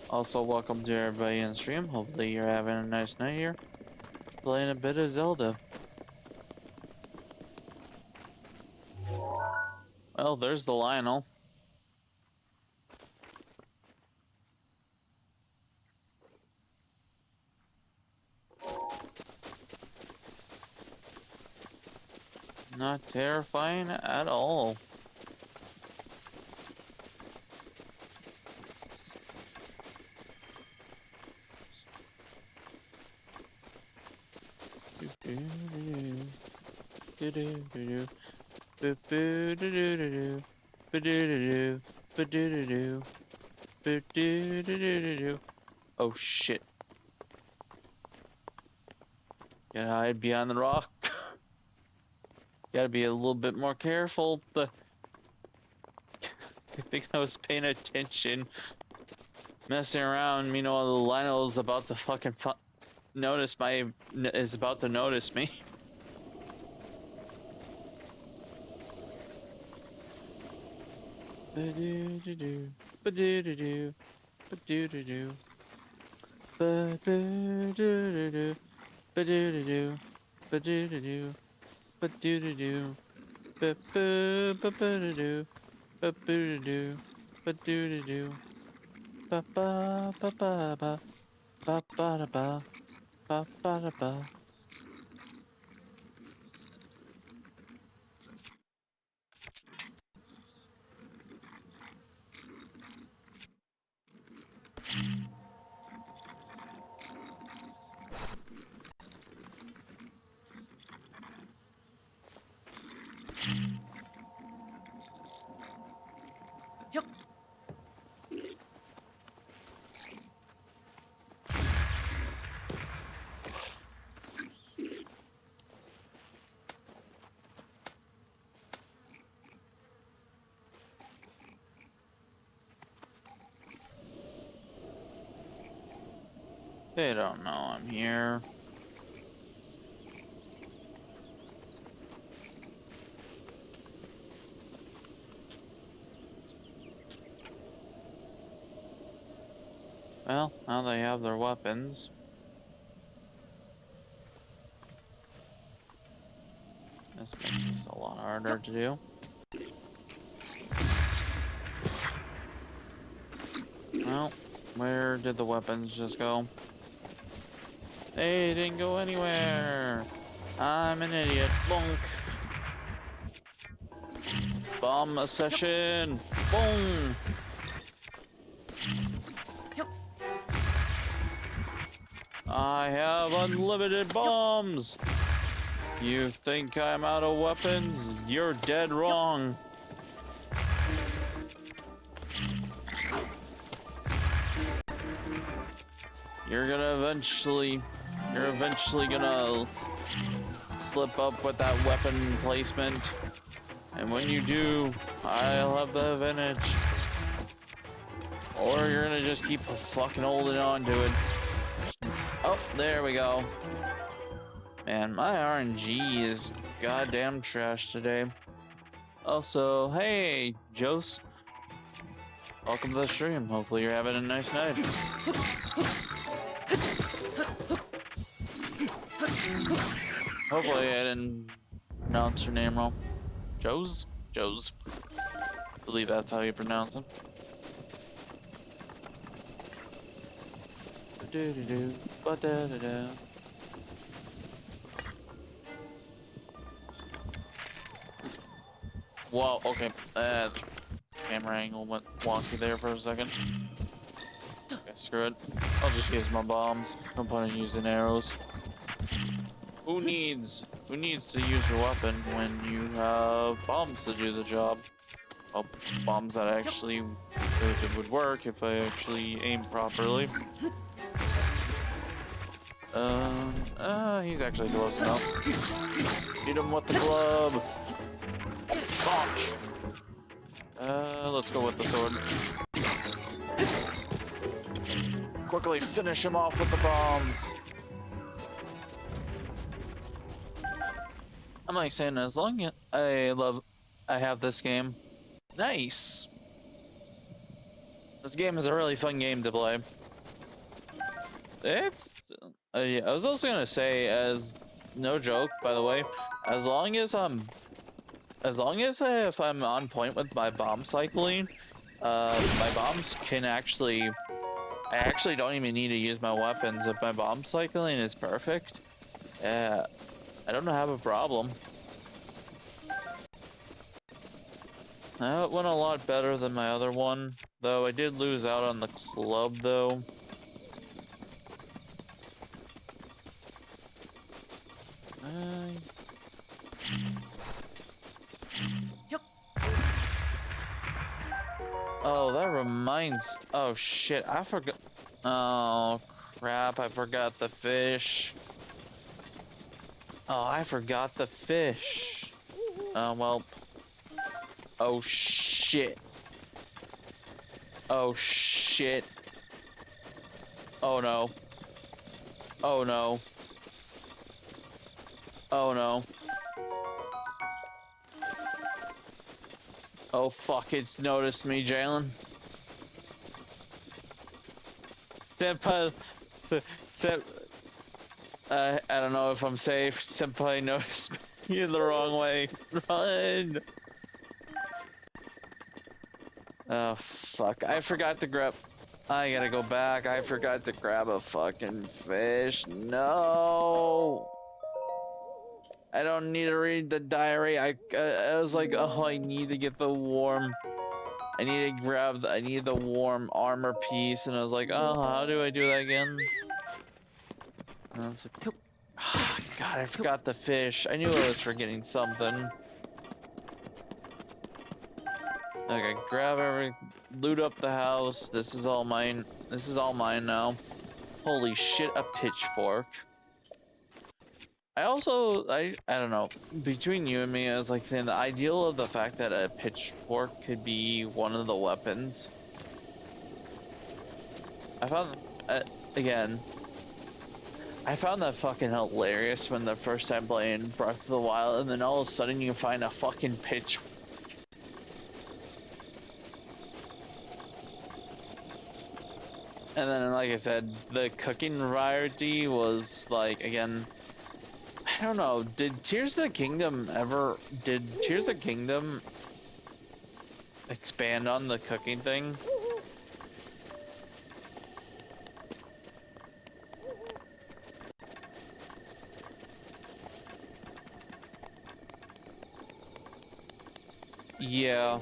Also, welcome to everybody in the stream. Hopefully you're having a nice night here. Playing a bit of Zelda. Well, there's the Lionel. Not terrifying at all. Oh shit. Gotta hide behind the rock. Gotta be a little bit more careful. I think I was paying attention. Messing around, you know, the Lionel's about to fucking notice is about to notice me. Ba-do-do-do, ba-do-do-do, ba-do-do-do, ba-do-do-do, ba-do-do-do, ba-do-do-do, ba-do-do-do, ba-ba-ba-ba-do, ba-boo-do-do, ba-do-do-do, ba-ba-ba-ba-ba, ba-ba-da-ba, ba-ba-da-ba. They don't know I'm here. Well, now they have their weapons. This makes this a lot harder to do. Well, where did the weapons just go? They didn't go anywhere. I'm an idiot. Bonk. Bomb session. Boom. I have unlimited bombs. You think I'm out of weapons? You're dead wrong. You're eventually gonna slip up with that weapon placement. And when you do, I'll have the advantage. or you're gonna just keep fucking holding on to it. Oh, there we go. Man, my RNG is goddamn trash today. Also, hey, Jose. Welcome to the stream. Hopefully you're having a nice night. Hopefully I didn't pronounce your name wrong. Jose? Jose. I believe that's how you pronounce it. Do-do-do, ba-da-da-da. Whoa, okay. Camera angle went wonky there for a second. Okay, screw it. I'll just use my bombs. No point in using arrows. Who needs to use your weapon when you have bombs to do the job? Well, bombs that actually would work if I actually aim properly. He's actually close enough. Hit him with the club. Fuck. Let's go with the sword. Quickly finish him off with the bombs. I'm like saying, as long as I have this game. Nice. This game is a really fun game to play. It's. Yeah, I was also gonna say, as no joke, by the way, as long as if I'm on point with my bomb cycling, my bombs can actually. I actually don't even need to use my weapons if my bomb cycling is perfect. Yeah, I don't have a problem. That went a lot better than my other one, though I did lose out on the club, though. Oh, that reminds... Oh, shit, I forgot... Oh, crap, I forgot the fish. Oh, I forgot the fish. Oh, well... Oh, shit. Oh, shit. Oh, no. Oh, no. Oh, no. Oh, fuck, it's noticed me, Jalen. Senpai... I don't know if I'm safe. Senpai noticed me in the wrong way. Run! Oh, fuck. I forgot to grab... I gotta go back. I forgot to grab a fucking fish. No! I don't need to read the diary. I was like, oh, I need to get the warm... I need to grab the... I need the warm armor piece. And I was like, oh, how do I do that again? And I was like, oh, God, I forgot the fish. I knew I was forgetting something. Okay, grab every... Loot up the house. This is all mine. This is all mine now. Holy shit, a pitchfork. I also, I don't know, between you and me, I was like saying the ideal of the fact that a pitchfork could be one of the weapons. I found, again, I found that fucking hilarious when the first time playing Breath of the Wild, and then all of a sudden you find a fucking pitchfork. And then, like I said, the cooking variety was like, again, I don't know, did Tears of the Kingdom expand on the cooking thing? Yeah.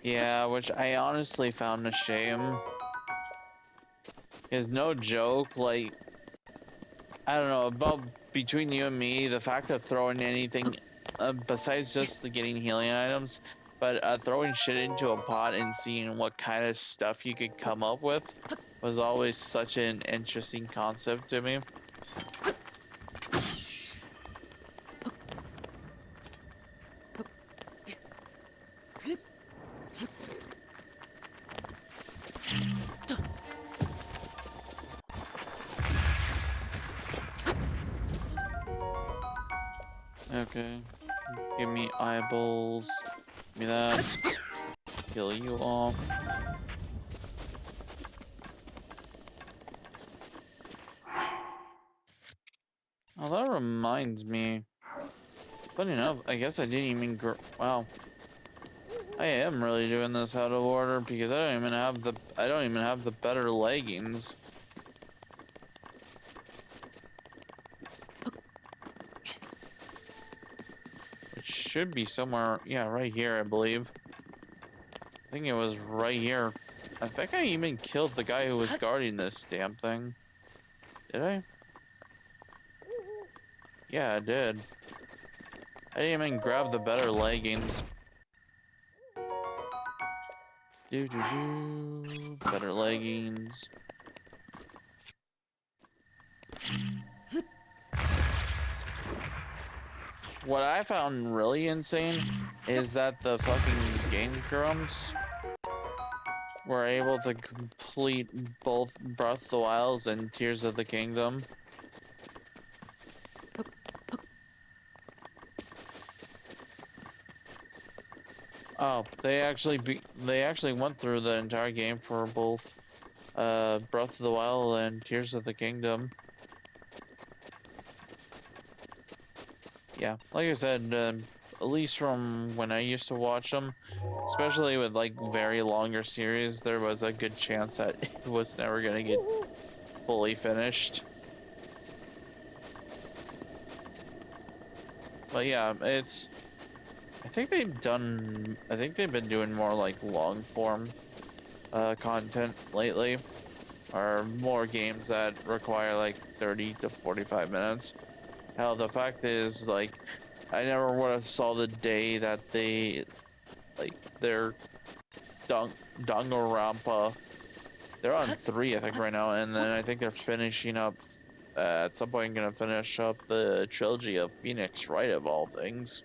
Yeah, which I honestly found a shame. Is no joke, like, I don't know, about between you and me, the fact of throwing anything, besides just the getting healing items, but throwing shit into a pot and seeing what kind of stuff you could come up with was always such an interesting concept to me. Okay. Give me eyeballs. Give me that. Kill you all. Oh, that reminds me. Funny enough, I guess I didn't even wow. I am really doing this out of order because I don't even have the better leggings. It should be somewhere, yeah, right here, I believe. I think it was right here. I think I even killed the guy who was guarding this damn thing. Did I? Yeah, I did. I didn't even grab the better leggings. Better leggings. What I found really insane is that the fucking Game Grumps were able to complete both Breath of the Wilds and Tears of the Kingdom. Oh, they actually went through the entire game for both Breath of the Wild and Tears of the Kingdom. Yeah, like I said, at least from when I used to watch them, especially with like very longer series, there was a good chance that it was never gonna get fully finished. But yeah, I think they've been doing more like long form content lately, or more games that require like 30 to 45 minutes. Hell, the fact is, like, I never would have saw the day that they're Danganronpa. They're on 3, I think, right now, and then I think they're finishing up, at some point gonna finish up the trilogy of Phoenix Wright, of all things.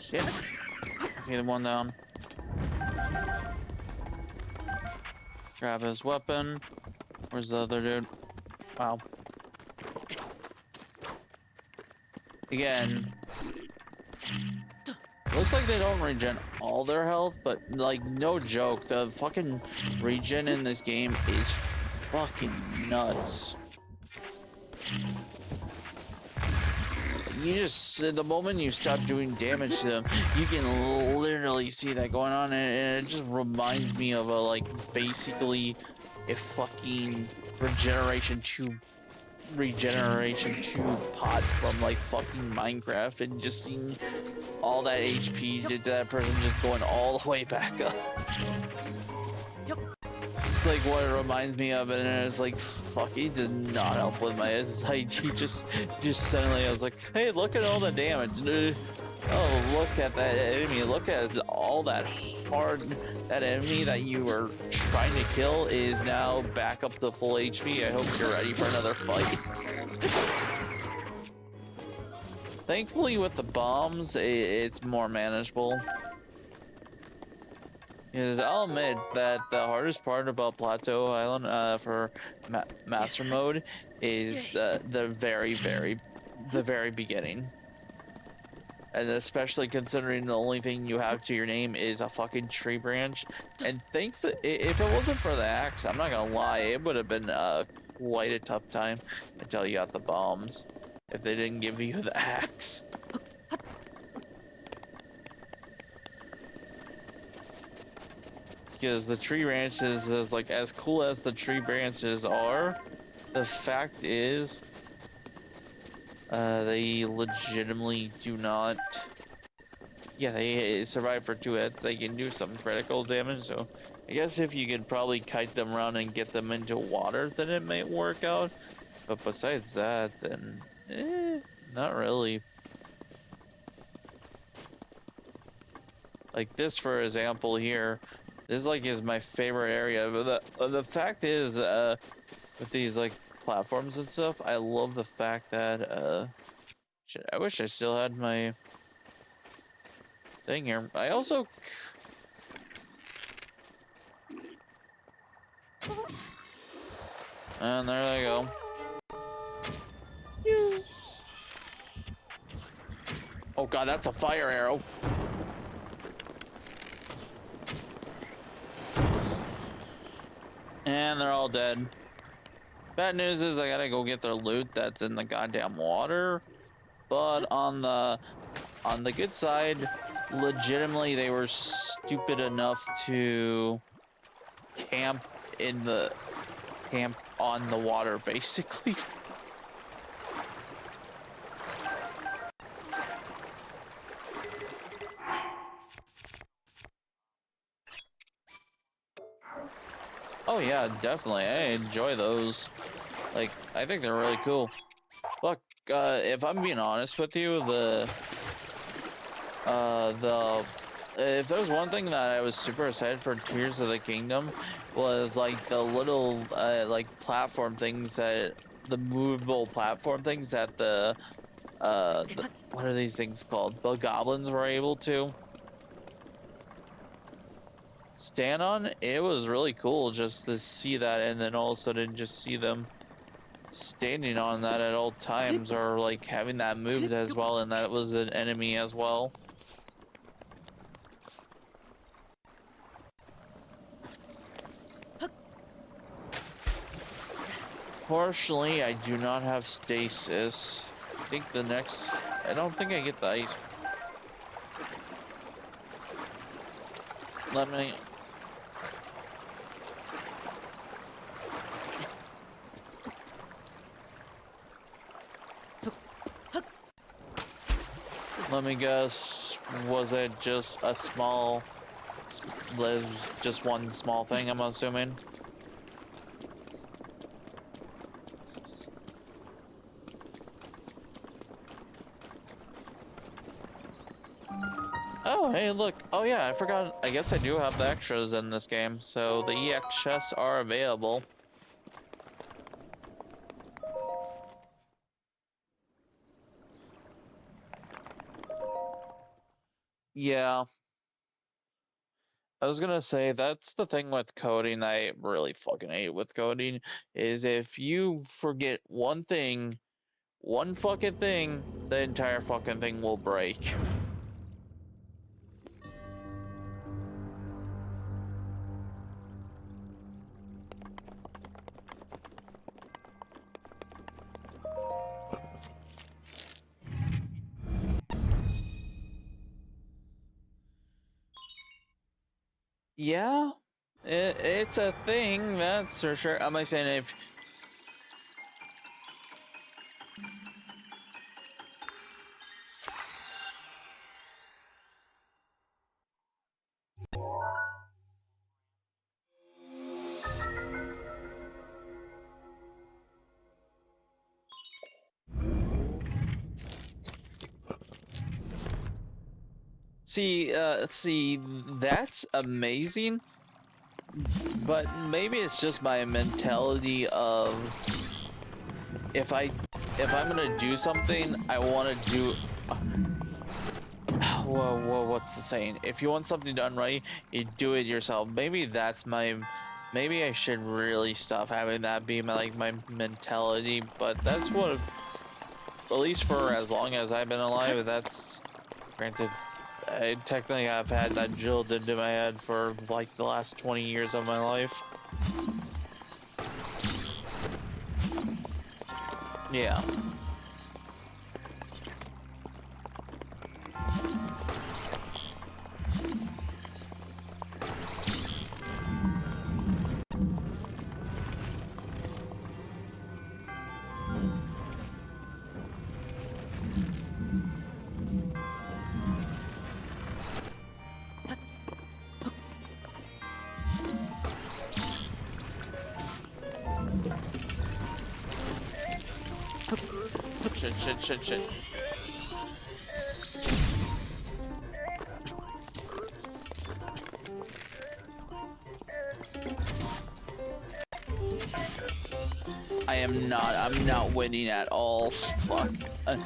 Shit. Okay, the one down. Grab his weapon. Where's the other dude? Wow. Again. Looks like they don't regen all their health, but like, no joke, the fucking regen in this game is fucking nuts. You just, the moment you stop doing damage to them, you can literally see that going on, and it just reminds me of basically a fucking Regeneration 2 pod from like fucking Minecraft, and just seeing all that HP to that person just going all the way back up. It's like what it reminds me of, and it's like, fuck, he did not help with my sight. He just suddenly, I was like, hey, look at all the damage. Oh, look at that enemy. Look at all that that enemy that you were trying to kill is now back up to full HP. I hope you're ready for another fight. Thankfully, with the bombs, it's more manageable. Because I'll admit that the hardest part about Plateau Island for Master Mode is the very beginning. And especially considering the only thing you have to your name is a fucking tree branch. And if it wasn't for the axe, I'm not gonna lie, it would have been quite a tough time until you got the bombs. If they didn't give you the axe. Because the tree branches is like as cool as the tree branches are, the fact is they legitimately do not. Yeah, they survive for 2 hits. They can do some critical damage, so I guess if you could probably kite them around and get them into water, then it might work out. But besides that, then not really. Like this, for example, here, this like is my favorite area. But the fact is, with these like platforms and stuff, I love the fact that shit, I wish I still had my thing here. I also. And there they go. Oh god, that's a fire arrow. And they're all dead. Bad news is I gotta go get their loot that's in the goddamn water. But on the good side, legitimately they were stupid enough to camp on the water, basically. Oh yeah, definitely. I enjoy those. Like, I think they're really cool. Look, if I'm being honest with you, if there's one thing that I was super excited for Tears of the Kingdom was like the little like platform things the movable platform things that what are these things called? The goblins were able to stand on. It was really cool just to see that, and then all of a sudden just see them standing on that at all times, or like having that moved as well, and that it was an enemy as well. Fortunately, I do not have stasis. I think I don't think I get the ice. Let me. Let me guess, was it just just one small thing, I'm assuming? Oh, hey, look. Oh, yeah, I forgot. I guess I do have the extras in this game, so the EX chests are available. Yeah. I was gonna say, that's the thing with coding I really fucking hate with coding, is if you forget one fucking thing, the entire fucking thing will break. Yeah, it's a thing, that's for sure. Am I saying if... See, that's amazing, but maybe it's just my mentality of if I'm gonna do something, I want to do. Whoa, what's the saying? If you want something done right, you do it yourself. Maybe I should really stop having that be my mentality. But that's what, at least for as long as I've been alive, that's Granted, technically I've had that drilled into my head for like the last 20 years of my life. Yeah. Shit. I'm not winning at all. Fuck. I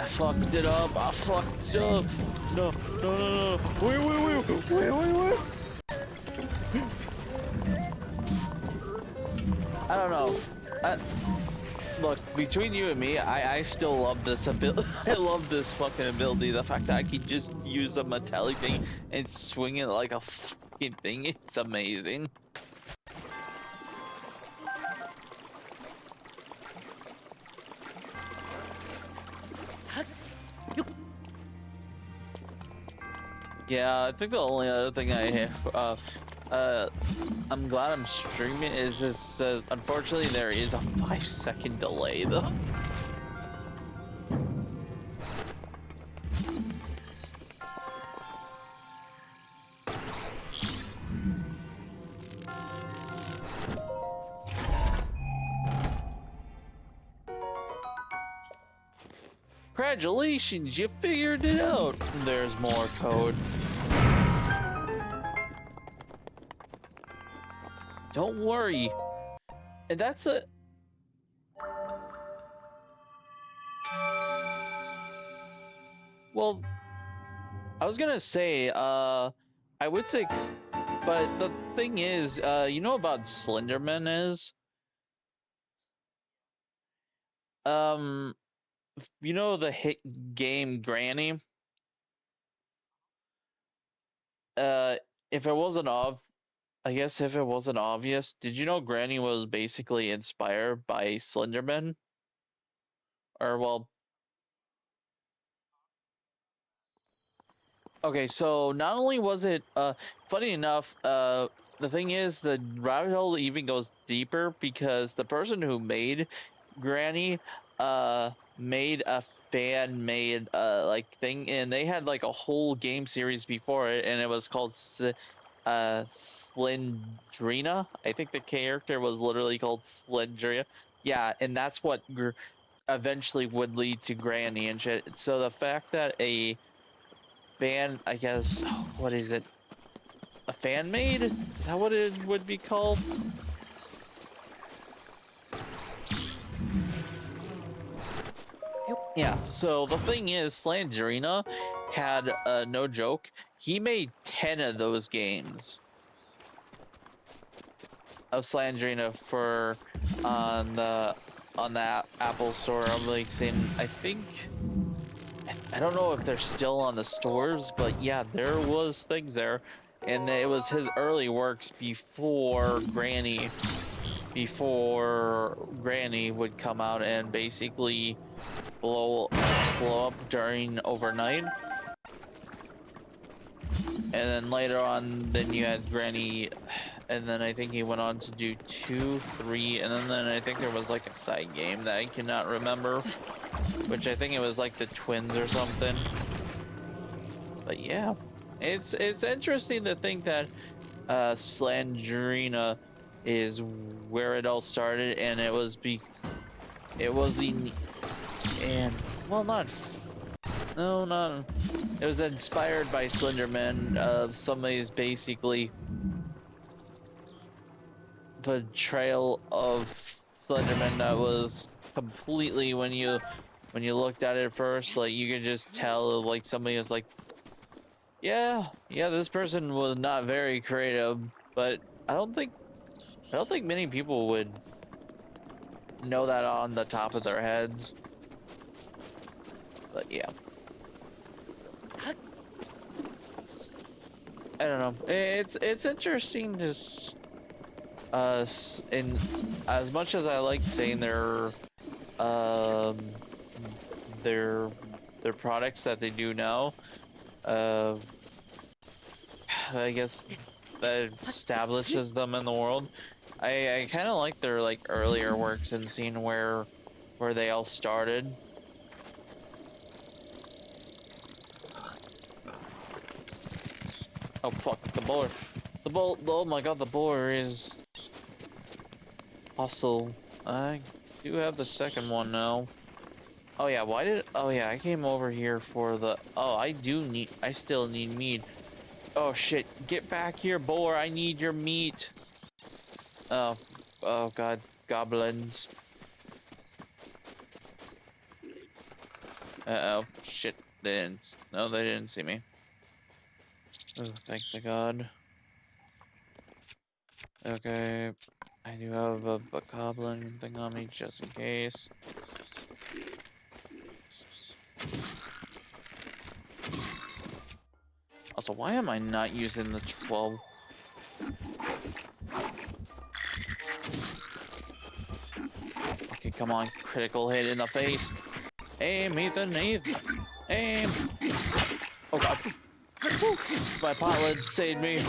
fucked it up. No. Wait. I don't know. Look, between you and me, I still love this ability. I love this fucking ability. The fact that I can just use a metallic thing and swing it like a fucking thing. It's amazing. Yeah, I think the only other thing I'm glad I'm streaming is just, unfortunately there is a 5-second delay though. Congratulations, you figured it out. There's more code. Don't worry. And that's a... Well, I was gonna say, I would say, but the thing is, you know about Slenderman is? You know the hit game Granny? Uh, if it wasn't I guess if it wasn't obvious, did you know Granny was basically inspired by Slenderman? Or, well, okay, so not only was it, funny enough, the thing is, the rabbit hole even goes deeper because the person who made Granny, made a fan-made, like, thing, and they had, like, a whole game series before it, and it was called, Slendrina. I think the character was literally called Slendrina. Yeah, and that's what eventually would lead to Granny and shit. So the fact that a fan, I guess, what is it? A fan made? Is that what it would be called? Yeah, so the thing is, Slangerina had, no joke, he made 10 of those games of Slangerina for on the Apple Store. I'm like saying, I think, I don't know if they're still on the stores, but yeah, there was things there, and it was his early works before Granny would come out and basically blow up during overnight. And then later on, then you had Granny, and then I think he went on to do 2, 3, and then I think there was like a side game that I cannot remember, which I think it was like the twins or something. But yeah, it's interesting to think that Slenderina is where it all started, and it was it was inspired by Slenderman, of somebody's basically portrayal of Slenderman that was completely, when you looked at it first, like you could just tell, like somebody was like, yeah, this person was not very creative, but I don't think many people would know that on the top of their heads. But yeah. I don't know. It's interesting to in as much as I like saying um their their products that they do now. Uh, I guess that establishes them in the world. I kind of like their like earlier works and seeing where they all started. Oh fuck, the bowler. Oh my god, the bowler is hostile. I do have the second one now. Oh yeah, oh yeah, I came over here for the, oh, I still need meat. Oh shit, get back here, boar, I need your meat. Oh god, goblins. Uh-oh, shit, no, they didn't see me. Oh, thank the god. Okay, I do have a goblin thing on me just in case. Also, why am I not using the 12? Okay, come on, critical hit in the face. Aim, Ethan, aim. Oh god. Whew. My potlet saved me.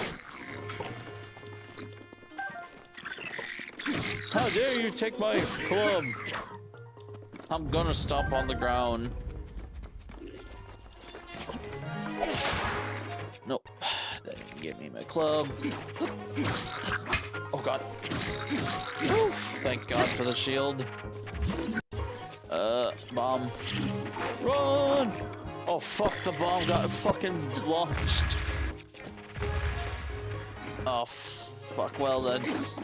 How dare you take my club? I'm gonna stomp on the ground. Nope, that didn't give me my club. Oh god. Whew. Thank god for the shield. Bomb. Run! Oh fuck, the bomb got fucking launched. Oh fuck, well that's...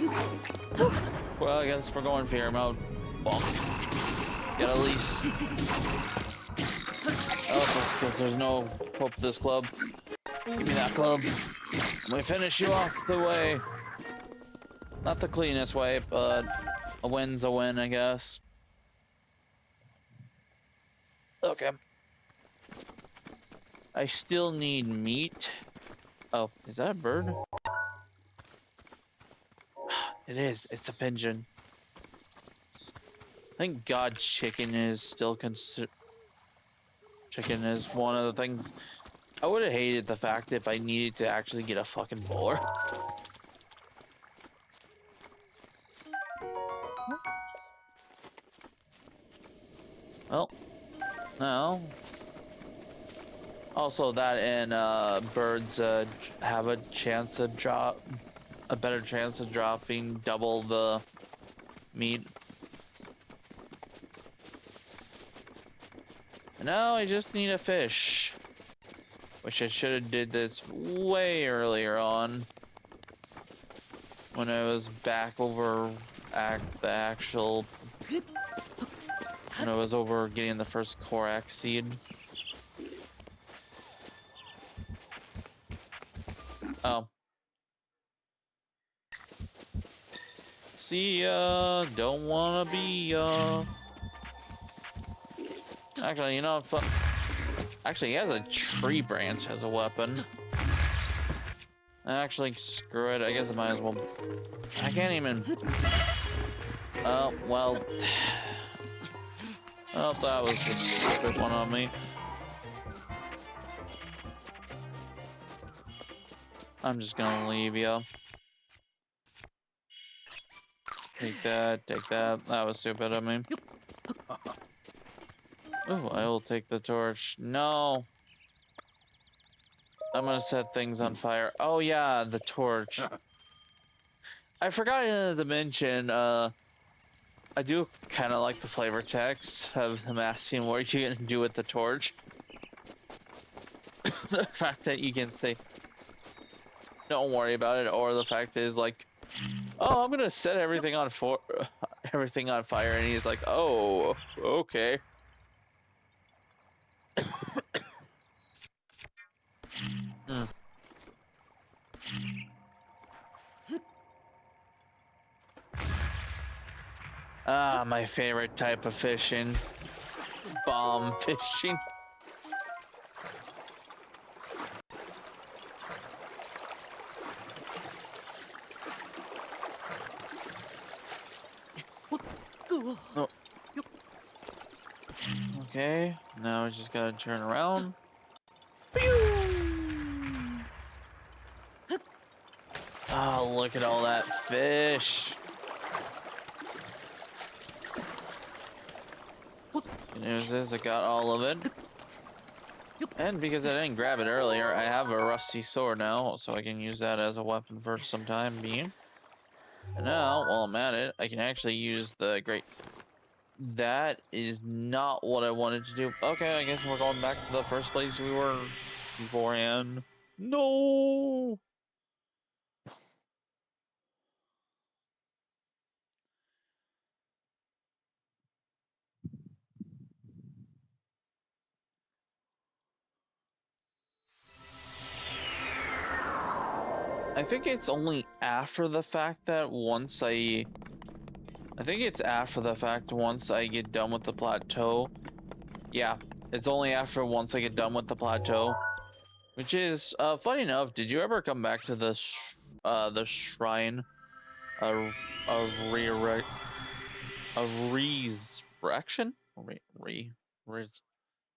Well, I guess we're going fear mode. Bonk. Get at least... Oh, because there's no hope for this club. Give me that club. We finish you off the way. Not the cleanest way, but a win's a win, I guess. Okay. I still need meat. Oh, is that a bird? It is. It's a pigeon. Thank God chicken is still Chicken is one of the things... I would have hated the fact if I needed to actually get a fucking boar. Well, no. Also, that and birds have a chance of a better chance of dropping double the meat. And now I just need a fish, which I should have did this way earlier on when I was back over at the actual, when I was over getting the first Korok seed. Oh. See ya, don't wanna be ya. Actually, you know, actually, he has a tree branch as a weapon. Actually, screw it, I guess I might as well. I can't even. Oh, well. Oh, that was just a quick one on me. I'm just gonna leave you. Take that, take that. That was stupid of me. Oh, I will take the torch. No. I'm gonna set things on fire. Oh yeah, the torch. I forgot to mention, I do kind of like the flavor text of him asking what are you gonna do with the torch. The fact that you can say, don't worry about it, or the fact is like, oh, I'm gonna set everything on everything on fire, and he's like, oh, okay. Hmm. Ah, my favorite type of fishing. Bomb fishing. Oh. Okay, now we just gotta turn around. Oh, look at all that fish. Good news is I got all of it. And because I didn't grab it earlier, I have a rusty sword now, so I can use that as a weapon for some time being. And now, while I'm at it, I can actually use the great... That is not what I wanted to do. Okay, I guess we're going back to the first place we were beforehand. No! I think it's only after the fact that once I think it's after the fact once I get done with the plateau. Yeah, it's only after once I get done with the plateau. Which is, funny enough, did you ever come back to the shrine of resurrection?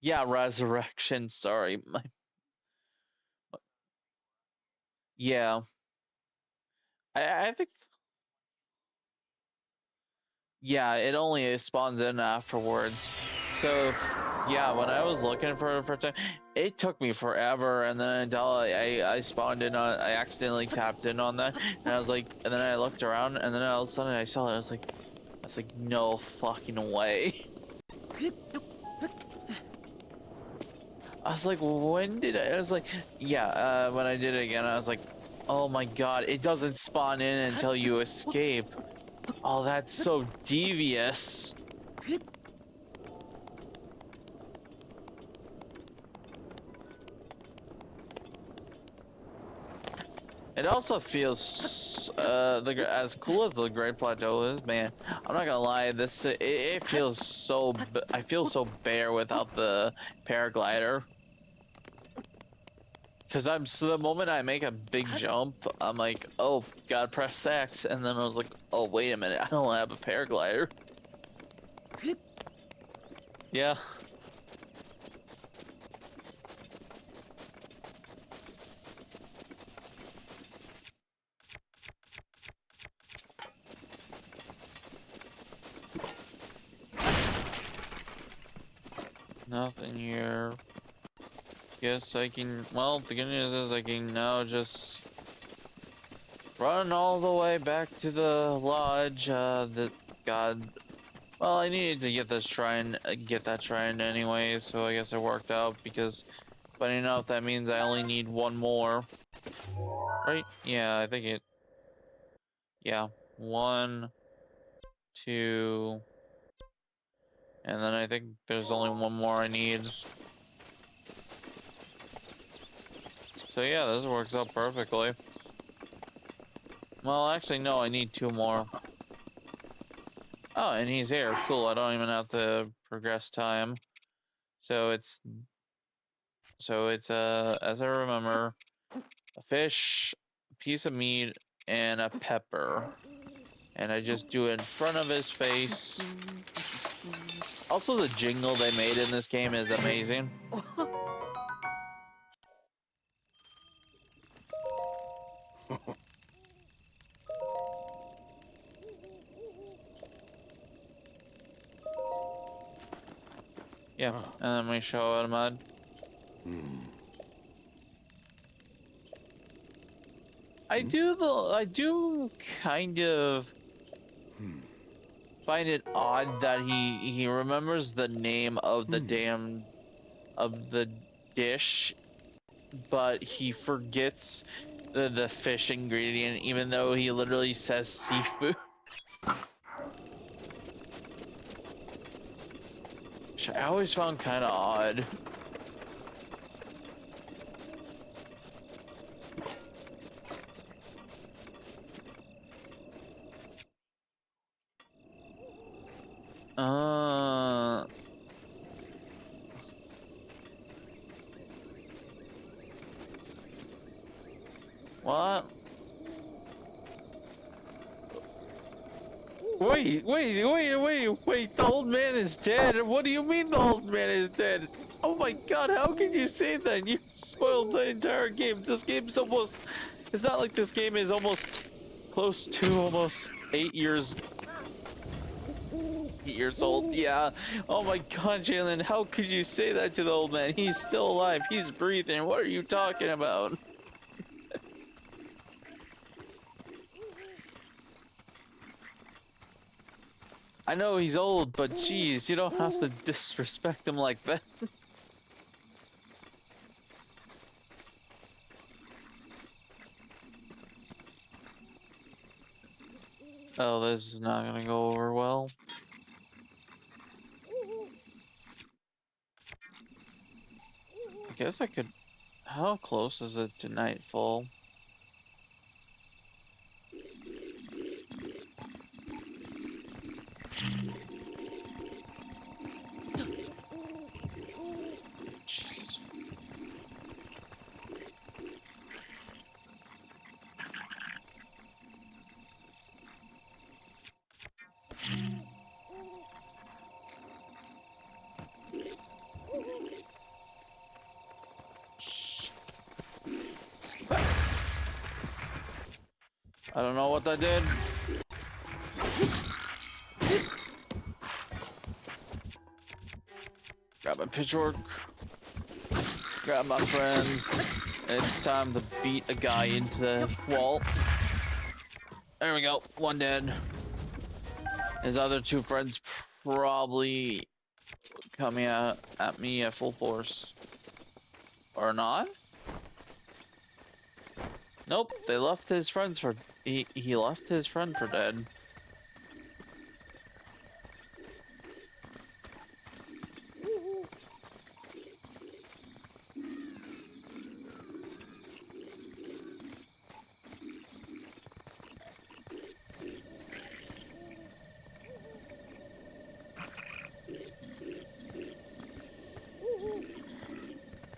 Yeah, resurrection, sorry. Yeah. I think, yeah, it only spawns in afterwards. So, yeah, when I was looking for it for time, it took me forever, and then until I spawned in on, I accidentally tapped in on that, and I was like, and then I looked around, and then all of a sudden I saw it, I was like, no fucking way. I was like, when did I was like, yeah, when I did it again, I was like, oh my god, it doesn't spawn in until you escape. Oh, that's so devious. It also feels as cool as the Great Plateau is, man. I'm not gonna lie, it feels so. I feel so bare without the paraglider. Cause so the moment I make a big jump, I'm like, oh, gotta press X, and then I was like, oh, wait a minute, I don't have a paraglider. Yeah. Nothing here. Guess I can, well, the good news is I can now just run all the way back to the lodge, God, well, I needed to get this shrine, get that shrine anyway, so I guess it worked out, because, funny enough, that means I only need one more. Right? Yeah, I think it, yeah, 1, 2, and then I think there's only one more I need. So yeah, this works out perfectly. Well, actually, no, I need 2 more. Oh, and he's here. Cool, I don't even have to progress time. So it's, as I remember, a fish, a piece of meat, and a pepper. And I just do it in front of his face. Also, the jingle they made in this game is amazing. Yeah, and then we show it mud. I do kind of find it odd that he remembers the name of the of the dish, but he forgets the fish ingredient, even though he literally says seafood. Which I always found kind of odd. What? Wait, the old man is dead. What do you mean the old man is dead? Oh my god, how can you say that? You spoiled the entire game. This game's almost, it's not like this game is almost close to almost 8 years old. Yeah. Oh my god, Jalen, how could you say that to the old man? He's still alive. He's breathing. What are you talking about? I know he's old, but geez, you don't have to disrespect him like that. Oh, this is not gonna go over well. I guess I could... How close is it to nightfall? Jesus. I don't know what that did. Grab my pitchfork. Grab my friends. And it's time to beat a guy into the wall. There we go. One dead. His other two friends probably coming at me at full force. Or not? Nope, they left his friends for... He left his friend for dead.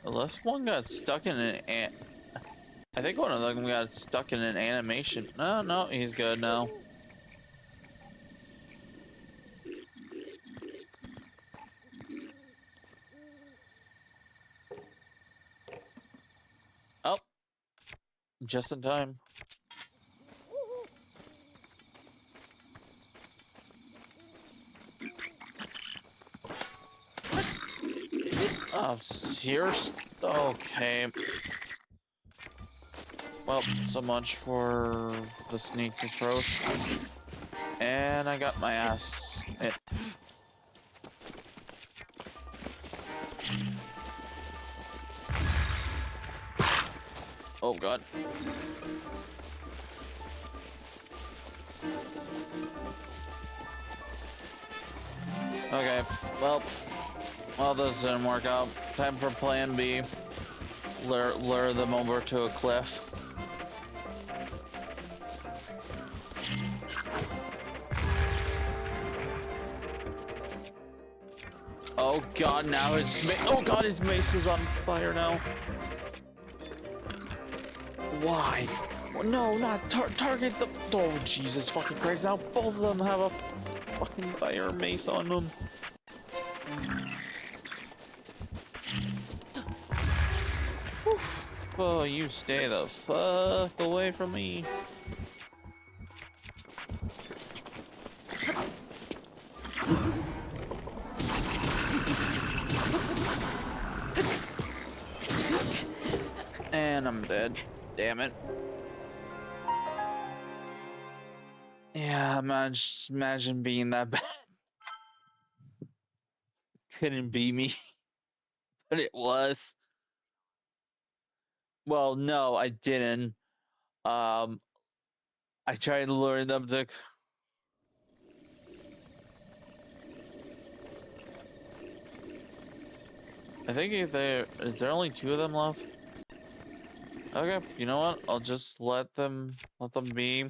Unless one got stuck in an... I think one of them got stuck in an animation. No, he's good now. Oh, just in time. Oh, serious? Okay. Well, so much for the sneak approach. And I got my ass hit. Oh god. Okay, well, this didn't work out. Time for plan B. Lure them over to a cliff. Oh god, now his mace is on fire now. Why? No, not target the... Oh, Jesus fucking Christ, now both of them have a fucking fire mace on them. Oof. Oh, you stay the fuck away from me. And I'm dead. Damn it. Yeah, imagine being that bad. Couldn't be me. But it was. Well, no, I didn't. I tried to lure them to... I think is there only 2 of them left? Okay, you know what? I'll just let them be.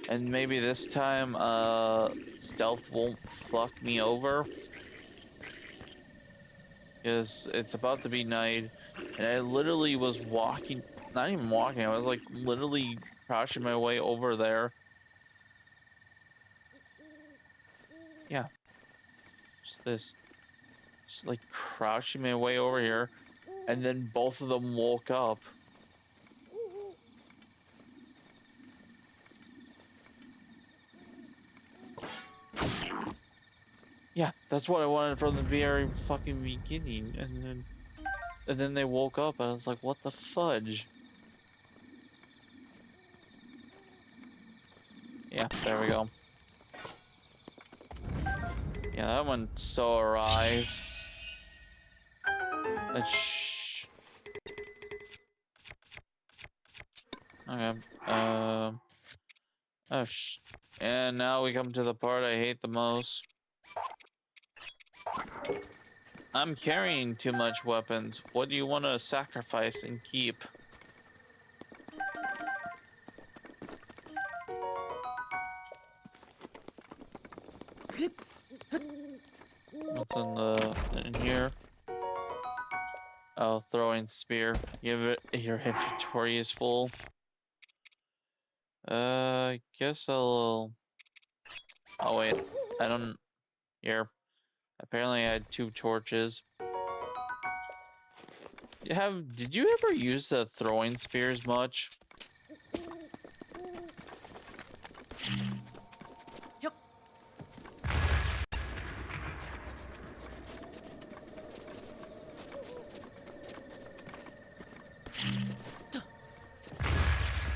And maybe this time, stealth won't fuck me over. Because it's about to be night, and I literally was walking, not even walking, I was like literally crouching my way over there. Yeah, just this. Just like crouching my way over here, and then both of them woke up. Yeah, that's what I wanted from the very fucking beginning, and then they woke up, and I was like, what the fudge? Yeah, there we go. Yeah, that went so awry. Shh. Okay. Oh, shh. And now we come to the part I hate the most. I'm carrying too much weapons. What do you want to sacrifice and keep? What's in here? Oh, throwing spear. Your inventory is full. I guess I'll. Oh wait, I don't. Here. Apparently, I had 2 torches. Did you ever use the throwing spears much?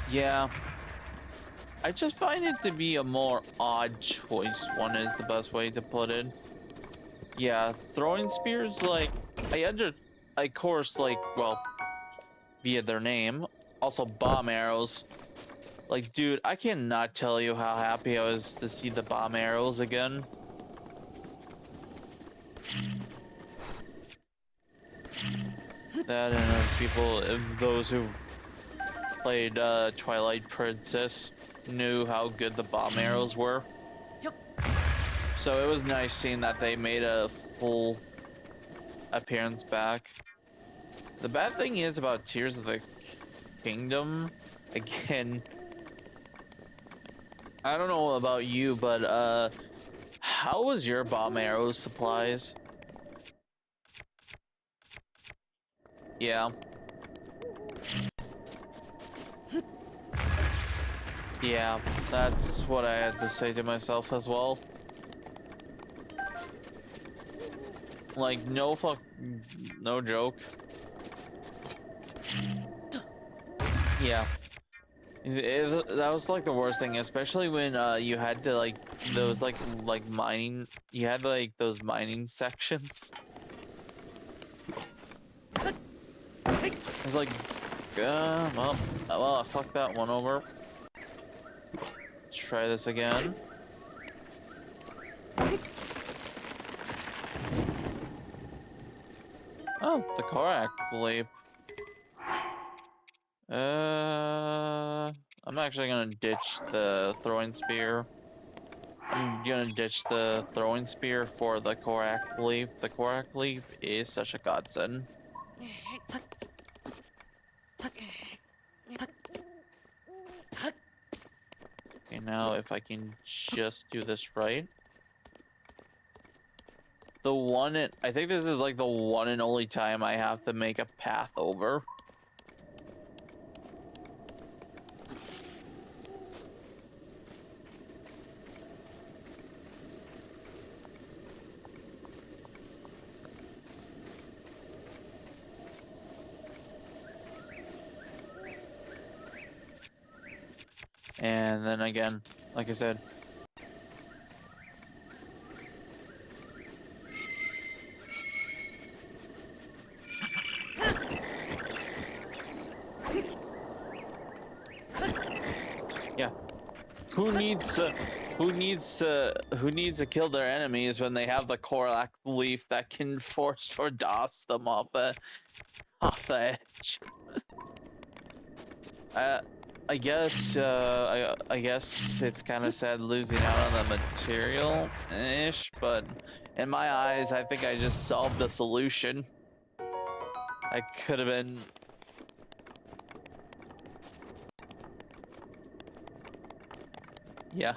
Yeah. I just find it to be a more odd choice, one is the best way to put it. Yeah, throwing spears, like, of course, like, well, via their name. Also, bomb arrows. Like, dude, I cannot tell you how happy I was to see the bomb arrows again. That and those who played Twilight Princess knew how good the bomb arrows were. So it was nice seeing that they made a full appearance back. The bad thing is about Tears of the Kingdom, again, I don't know about you, but how was your bomb arrow supplies? Yeah. Yeah, that's what I had to say to myself as well. Like, no joke. Yeah. That was like the worst thing, especially when you had to like those like mining. You had like those mining sections. I was like, well, I fucked that one over. Let's try this again. Oh, the Korok leap. I'm actually gonna ditch the throwing spear. I'm gonna ditch the throwing spear for the Korok leap. The Korok leap is such a godsend. Okay, now if I can just do this right. I think this is like the one and only time I have to make a path over. And then again, like I said, yeah. Who needs to kill their enemies when they have the Korok leaf that can force or DOS them off the edge? I guess I guess it's kind of sad losing out on the material-ish, but in my eyes, I think I just solved the solution. I could have been. Yeah.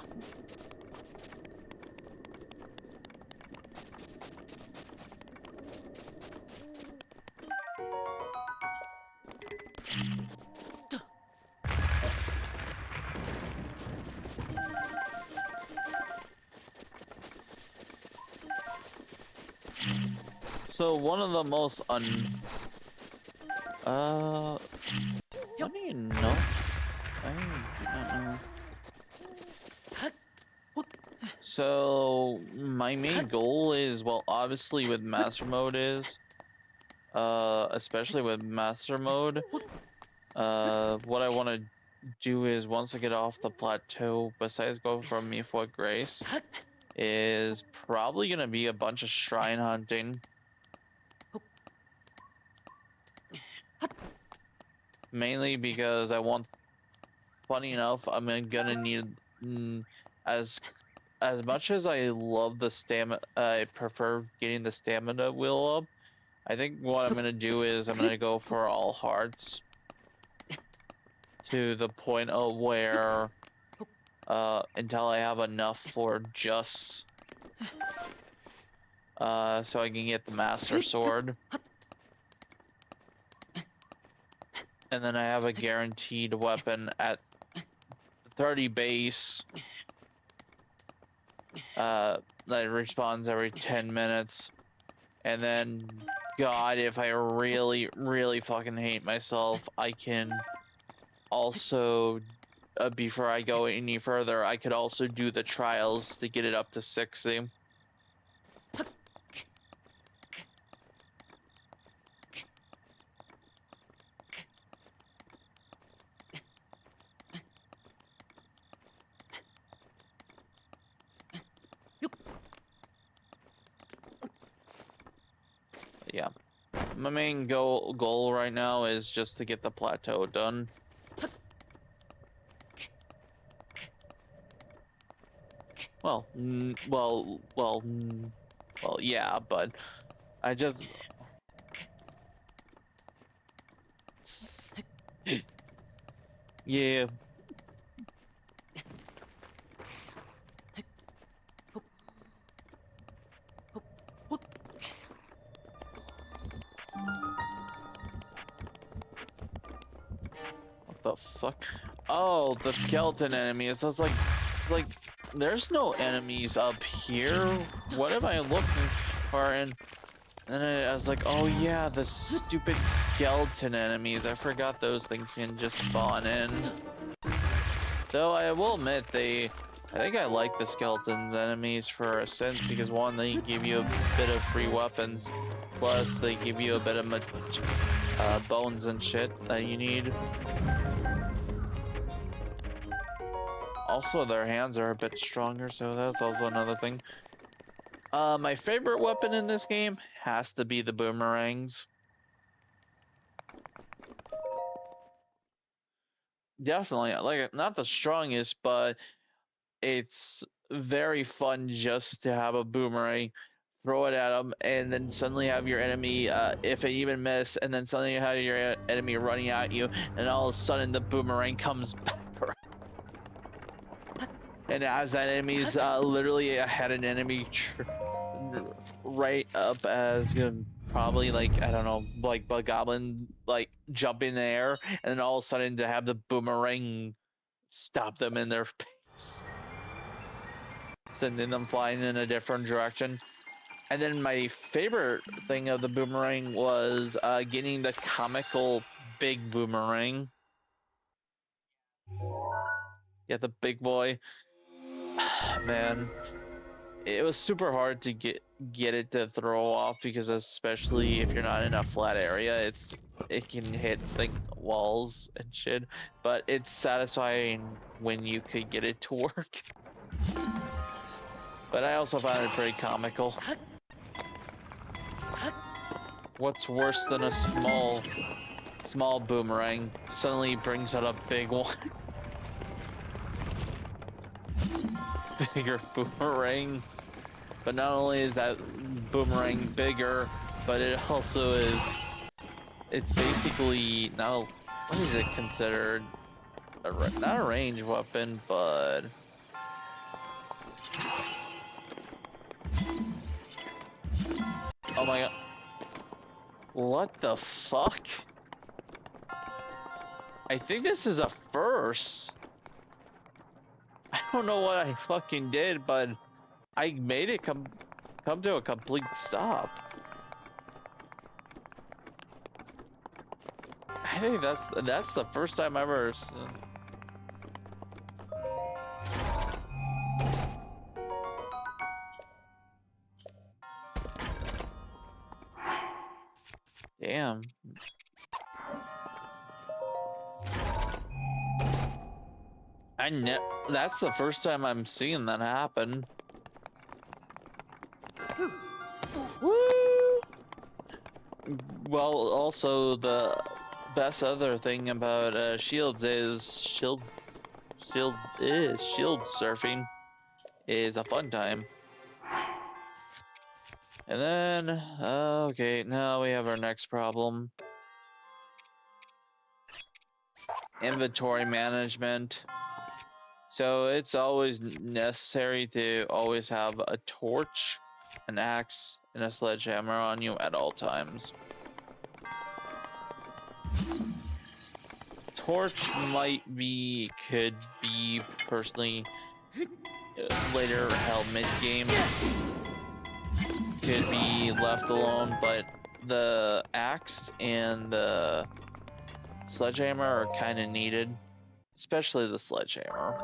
So one of the most what do you know? I do not know. So my main goal is, well, obviously with master mode is, especially with master mode, what I want to do is once I get off the plateau, besides go from Mifwa Grace, is probably gonna be a bunch of shrine hunting. Mainly because I want, funny enough, I'm gonna need as much as I love the stamina, I prefer getting the stamina wheel up. I think what I'm gonna do is I'm gonna go for all hearts to the point of where until I have enough for just so I can get the master sword. And then I have a guaranteed weapon at 30 base that respawns every 10 minutes. And then, God, if I really, really fucking hate myself, I can also, before I go any further, I could also do the trials to get it up to 60. Yeah. My main goal right now is just to get the plateau done. Well, yeah, but I just yeah. What the fuck? Oh, the skeleton enemies. I was like, there's no enemies up here. What am I looking for? And then I was like, oh yeah, the stupid skeleton enemies. I forgot those things can just spawn in. Though I will admit, I think I like the skeletons enemies for a sense, because one, they give you a bit of free weapons, plus they give you a bit of bones and shit that you need. Also, their hands are a bit stronger, so that's also another thing. My favorite weapon in this game has to be the boomerangs. Definitely, like, not the strongest, but it's very fun just to have a boomerang, throw it at them, and then suddenly have your enemy, if it even miss, and then suddenly you have your enemy running at you, and all of a sudden the boomerang comes back around. And as that enemy's literally had an enemy right up as probably, like, I don't know, like Bug Goblin, like jump in the air, and then all of a sudden to have the boomerang stop them in their face, sending them flying in a different direction. And then my favorite thing of the boomerang was getting the comical big boomerang. Yeah, the big boy. Man, it was super hard to get it to throw off, because especially if you're not in a flat area, it can hit like walls and shit. But it's satisfying when you could get it to work. But I also found it pretty comical. What's worse than a small boomerang suddenly brings out a big one? bigger boomerang. But not only is that boomerang bigger, but it also is. It's basically now. What is it considered? Not a ranged weapon, but oh my god! What the fuck? I think this is a first. I don't know what I fucking did, but I made it come to a complete stop. I think that's the first time I've ever seen. Damn. That's the first time I'm seeing that happen. Woo! Well, also the best other thing about shields is shield surfing is a fun time. And then okay, now we have our next problem. Inventory management. So it's always necessary to always have a torch, an axe, and a sledgehammer on you at all times. Torch could be personally later held mid-game. Could be left alone, but the axe and the sledgehammer are kind of needed, especially the sledgehammer.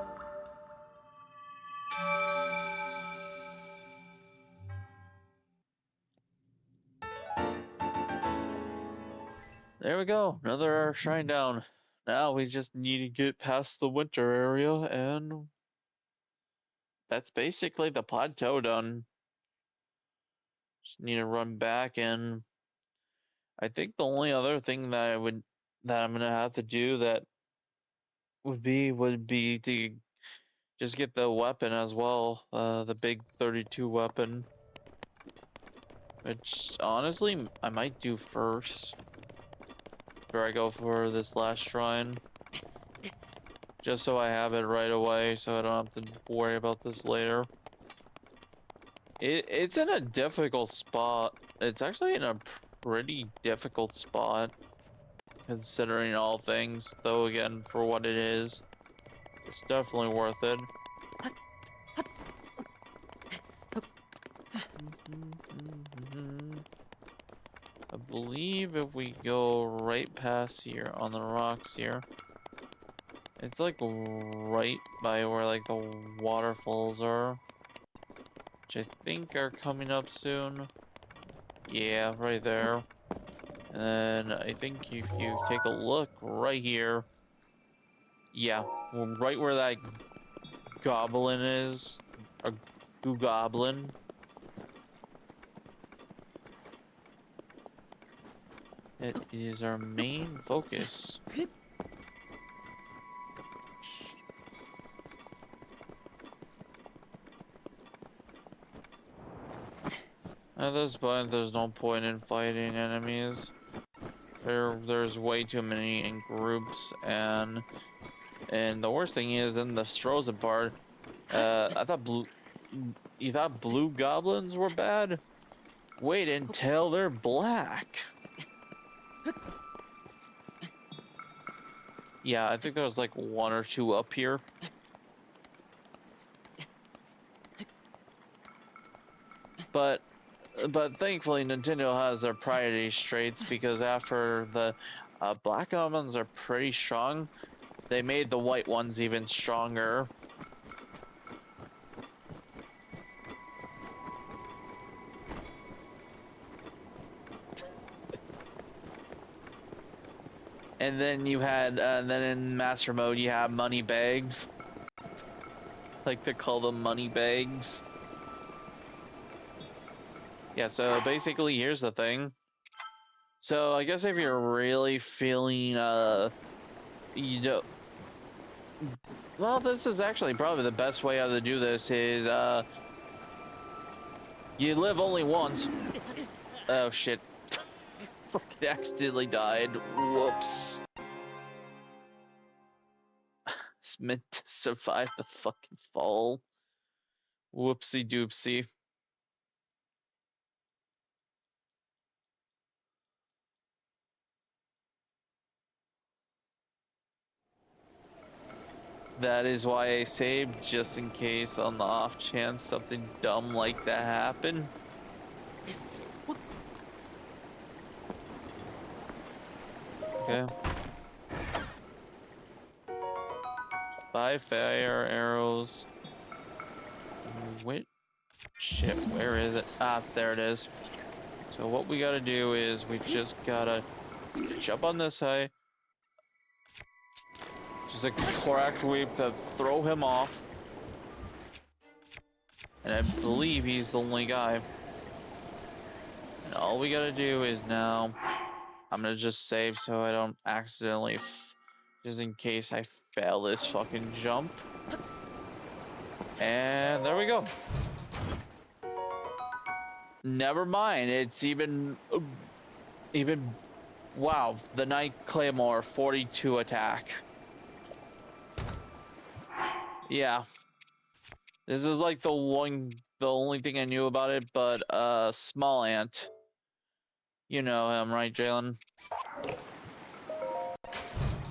There we go, another shrine down. Now we just need to get past the winter area, and that's basically the plateau done. Just need to run back, and I think the only other thing that I'm gonna have to do that would be to just get the weapon as well, the big 32 weapon, which honestly I might do first before I go for this last shrine, just so I have it right away, so I don't have to worry about this later. It's in a difficult spot. It's actually in a pretty difficult spot, considering all things, though again, for what it is, it's definitely worth it. I believe if we go right past here on the rocks here, it's like right by where like the waterfalls are, which I think are coming up soon. Yeah, right there. And then I think if you take a look right here, yeah, right where that goblin is, a goo goblin. It is our main focus. At this point, there's no point in fighting enemies. There's way too many in groups, and the worst thing is in the frozen part. I thought you thought blue goblins were bad? Wait until they're black. Yeah, I think there was like one or two up here. But thankfully Nintendo has their priority traits, because after the black goblins are pretty strong, they made the white ones even stronger. And then you had, then in Master Mode, you have money bags. Like to call them money bags. Yeah, so basically, here's the thing. So I guess if you're really feeling, you know, Well, this is actually probably the best way how to do this is, you live only once. Oh shit. Fucking accidentally died. Whoops. It's meant to survive the fucking fall. Whoopsie doopsie. That is why I saved, just in case on the off chance something dumb like that happened. Okay. Buy fire arrows. Wait. Shit, where is it? Ah, there it is. So what we gotta do is we just gotta jump on this side. Just a correct way to throw him off. And I believe he's the only guy. And all we gotta do is now, I'm gonna just save so I don't accidentally, just in case I fail this fucking jump. And there we go. Never mind, it's even, wow, the Knight Claymore, 42 attack. Yeah. This is like the only thing I knew about it, but, Small Ant. You know him, right, Jalen?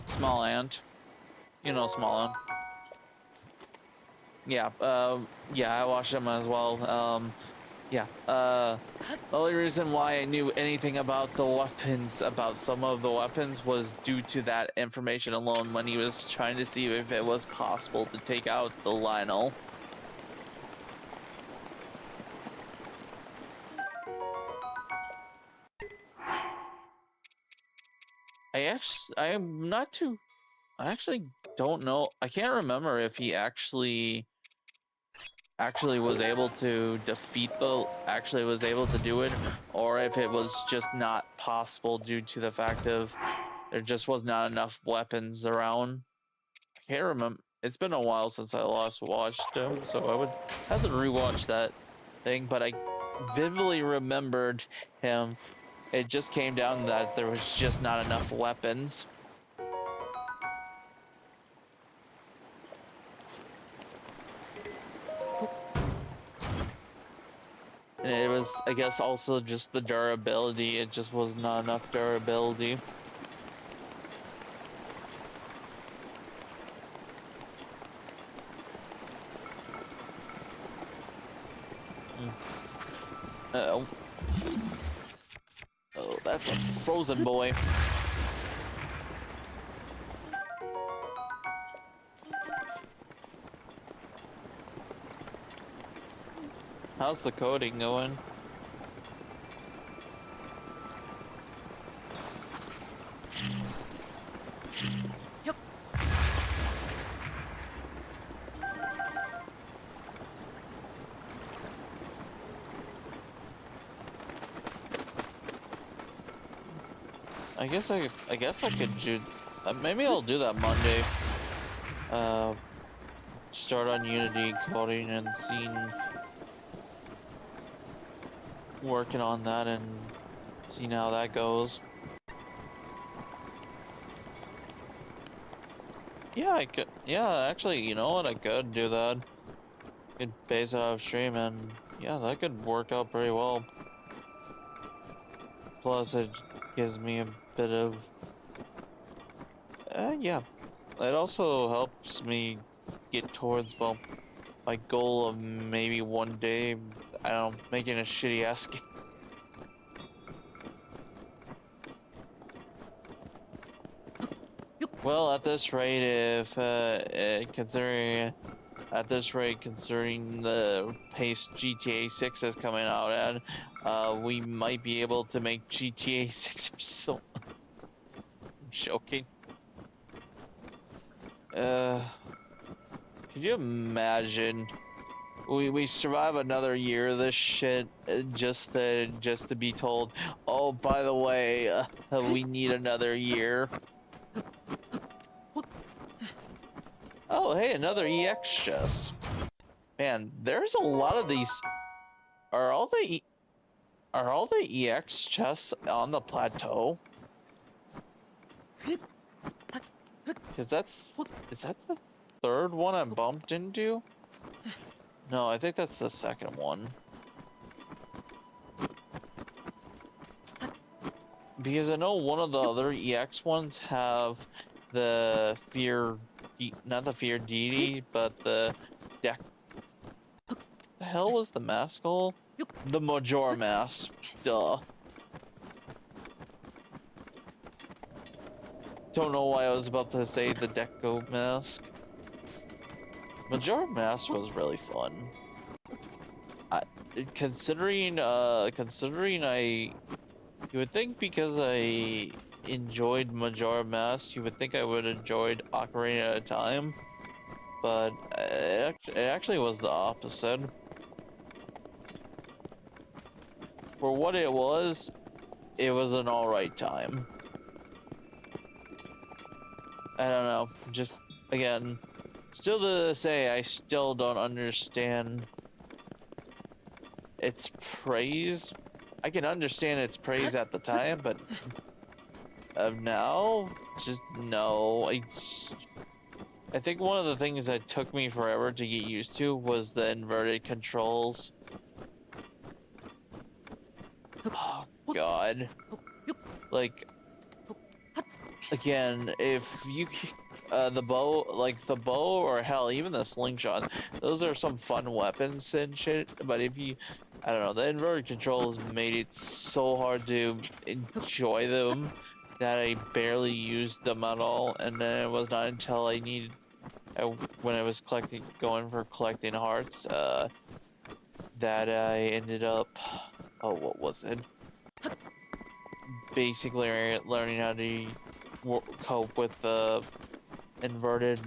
Small Ant. You know Small Ant. Yeah, yeah, I watched him as well. Yeah, the only reason why I knew anything about the weapons, about some of the weapons, was due to that information alone when he was trying to see if it was possible to take out the Lionel. I'm not too, I actually don't know, I can't remember if he actually was able to defeat actually was able to do it, or if it was just not possible due to the fact of there just was not enough weapons around. I can't remember. It's been a while since I last watched him, so I would have to rewatch that thing, but I vividly remembered him. It just came down that there was just not enough weapons. And it was, I guess, also just the durability. It just was not enough durability. Uh-oh. Oh, that's a frozen boy. How's the coding going? Yep. I guess I could do. Maybe I'll do that Monday. Start on Unity coding and working on that and seeing how that goes. Yeah, I could. Yeah, actually, you know what? I could do that. Could base it off stream, and yeah, that could work out pretty well. Plus, it gives me a bit of. Yeah. It also helps me get towards, well, my goal of maybe one day, I don't know, making a shitty ass game. Well, at this rate, if considering the pace GTA 6 is coming out at, we might be able to make GTA 6 or so. I'm joking. Could you imagine? We survive another year of this shit just to be told, oh, by the way, we need another year. Oh, Oh, hey, another EX chest. Man, there's a lot of these. Are all the EX chests on the plateau? Because is that the third one I bumped into? No, I think that's the second one. Because I know one of the other EX ones have the not the fear deity, but the deck. The hell was the mask called? The Majora mask. Duh. Don't know why I was about to say the Deco mask. Majora mask was really fun. Considering you would think because I enjoyed Majora Mask, you would think I would have enjoyed Ocarina of Time, but it actually was the opposite. For what it was an alright time. I don't know, just, again, still to say, I still don't understand its praise. I can understand its praise at the time, but now, just no. I think one of the things that took me forever to get used to was the inverted controls. Oh god. Like, again, if you the bow or hell, even the slingshot, those are some fun weapons and shit, but if you, I don't know, the inverted controls made it so hard to enjoy them that I barely used them at all. And then it was not until when I was going for collecting hearts, that I ended up, oh, what was it? Basically learning how to cope with the inverted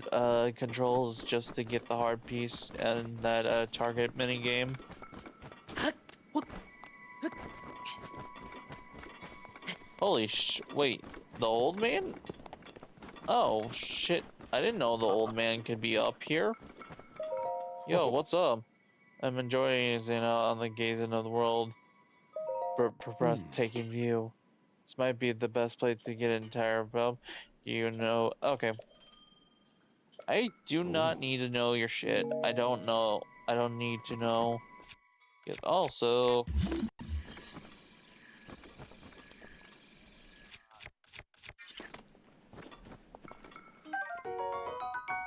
controls just to get the hard piece and that target mini game. Holy wait, the old man? Oh shit, I didn't know the old man could be up here. Yo, what's up? I'm enjoying on the gazing of the world. Breathtaking view. This might be the best place to get an entire film. You know, okay. I do not need to know your shit. I don't know. I don't need to know. Yet also,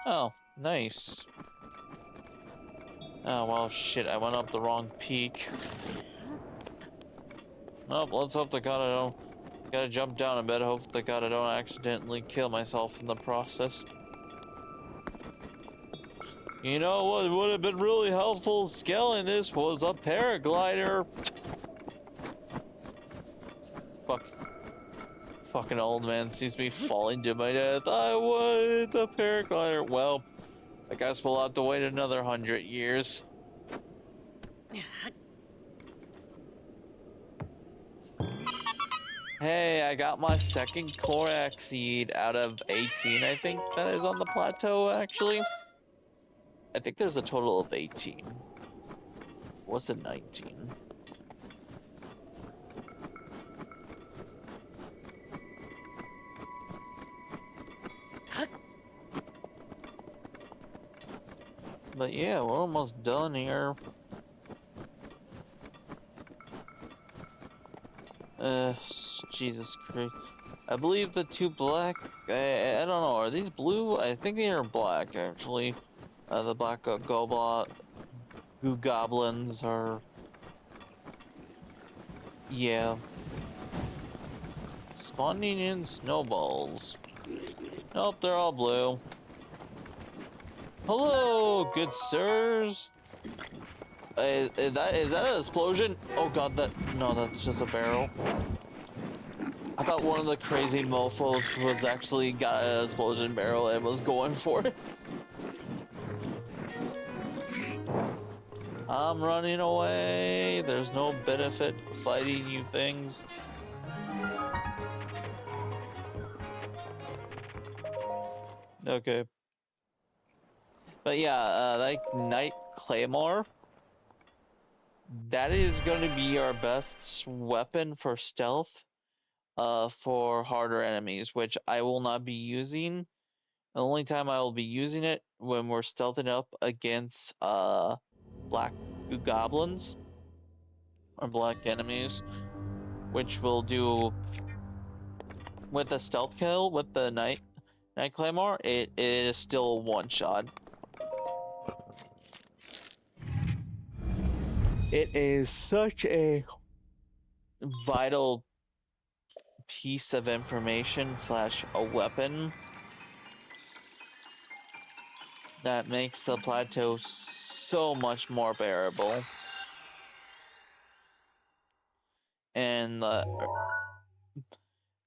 oh, nice. Oh, well, shit, I went up the wrong peak. Nope, let's hope to God I don't. Gotta jump down a bit, hope to God I don't accidentally kill myself in the process. You know what would have been really helpful scaling this was a paraglider. Fuck. Fucking old man sees me falling to my death. I wanted the paraglider. Well, I guess we'll have to wait another 100 years. Hey, I got my second Korok seed out of 18, I think that is on the plateau, actually. I think there's a total of 18. What's it, 19? But yeah, we're almost done here. Jesus Christ. I believe the two black, I don't know, are these blue? I think they are black, actually. The black goo goblins are, yeah. Spawning in snowballs. Nope, they're all blue. Hello, good sirs. Is that an explosion? Oh god, no, that's just a barrel. I thought one of the crazy mofos was actually got an explosion barrel and was going for it. I'm running away. There's no benefit fighting you things. Okay. But yeah, like Knight Claymore, that is going to be our best weapon for stealth, for harder enemies, which I will not be using. The only time I will be using it when we're stealthing up against black goblins or black enemies, which we'll do with a stealth kill with the Knight Claymore. It is still one shot. It is such a vital piece of information slash a weapon that makes the plateau so much more bearable, and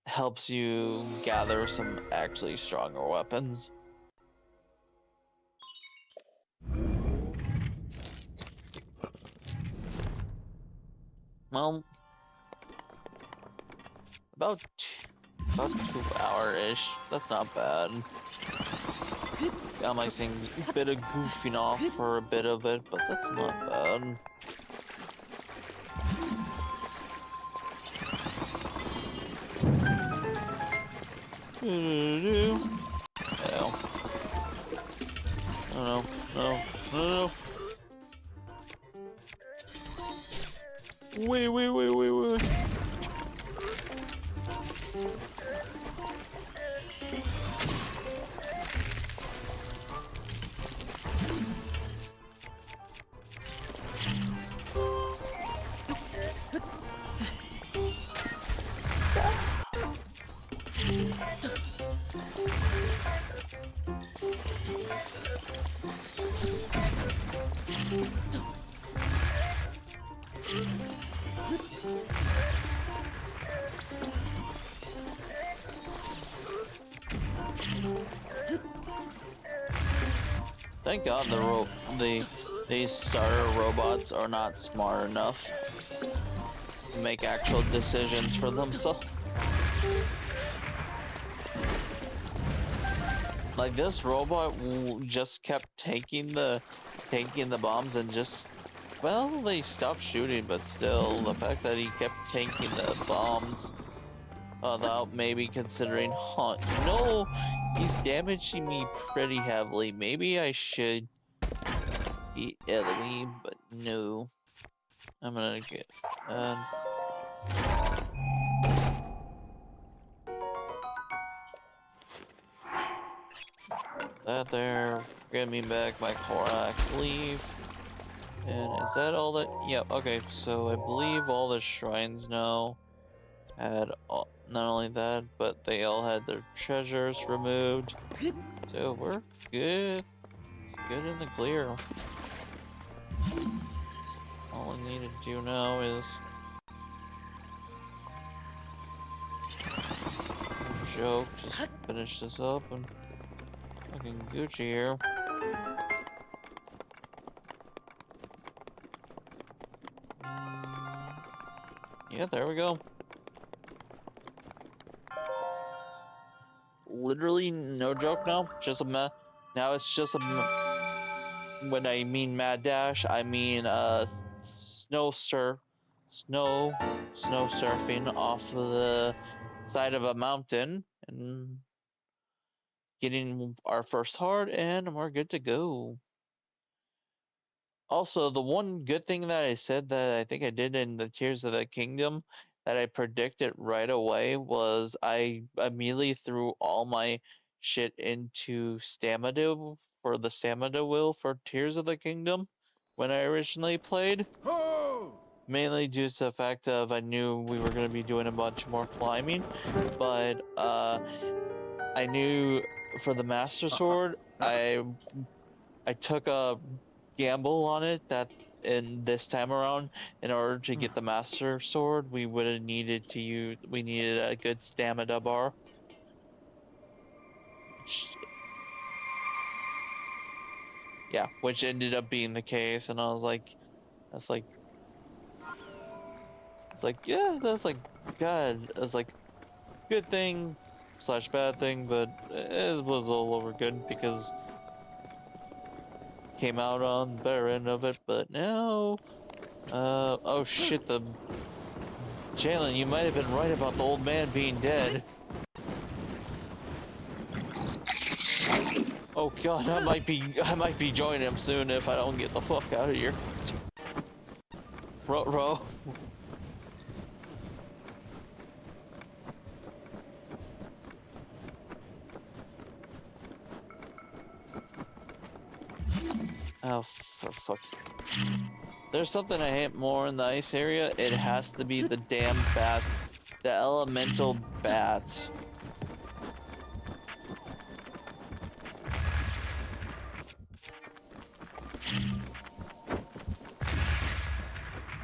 helps you gather some actually stronger weapons. Well, about 2 hour-ish. That's not bad. Got my thing a bit of goofing off for a bit of it, but that's not bad. No. No, no, no, no. Wait. Thank God these starter robots are not smart enough to make actual decisions for themselves. Like, this robot just kept taking the bombs and just, well, they stopped shooting, but still, the fact that he kept taking the bombs without maybe considering, no, he's damaging me pretty heavily. Maybe I should be enemy, but no. I'm gonna get that there. Get me back my Korok leaf. And is that all that? Yep, okay, so I believe all the shrines now had not only that, but they all had their treasures removed. So we're good. Good in the clear. All I need to do now is joke, just finish this up and fucking Gucci here. Yeah, there we go. Literally no joke now. Just a now it's just a when I mean mad dash, I mean snow surfing off of the side of a mountain and getting our first heart, and we're good to go. Also, the one good thing that I said that I think I did in the Tears of the Kingdom that I predicted right away was I immediately threw all my shit into stamina for the stamina wheel for Tears of the Kingdom when I originally played. Oh! Mainly due to the fact of I knew we were going to be doing a bunch more climbing, but I knew for the Master Sword, I took a gamble on it that in this time around, in order to get the Master Sword, we would have needed we needed a good stamina bar. Which ended up being the case, and I was like, yeah, that's like, God, it's like, good thing slash bad thing, but it was all over good because came out on the better end of it, but no. Oh shit, Jalen, you might have been right about the old man being dead. Oh god, I might be joining him soon if I don't get the fuck out of here. Ruh-roh. Oh, for fuck's sake. There's something I hate more in the ice area. It has to be the damn bats. The elemental bats.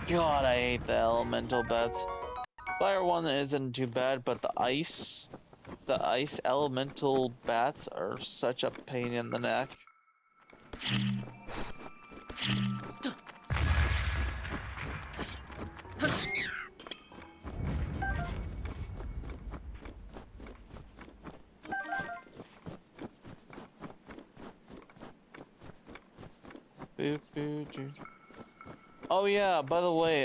God, I hate the elemental bats. Fire one isn't too bad, but the ice elemental bats are such a pain in the neck. Oh yeah, by the way,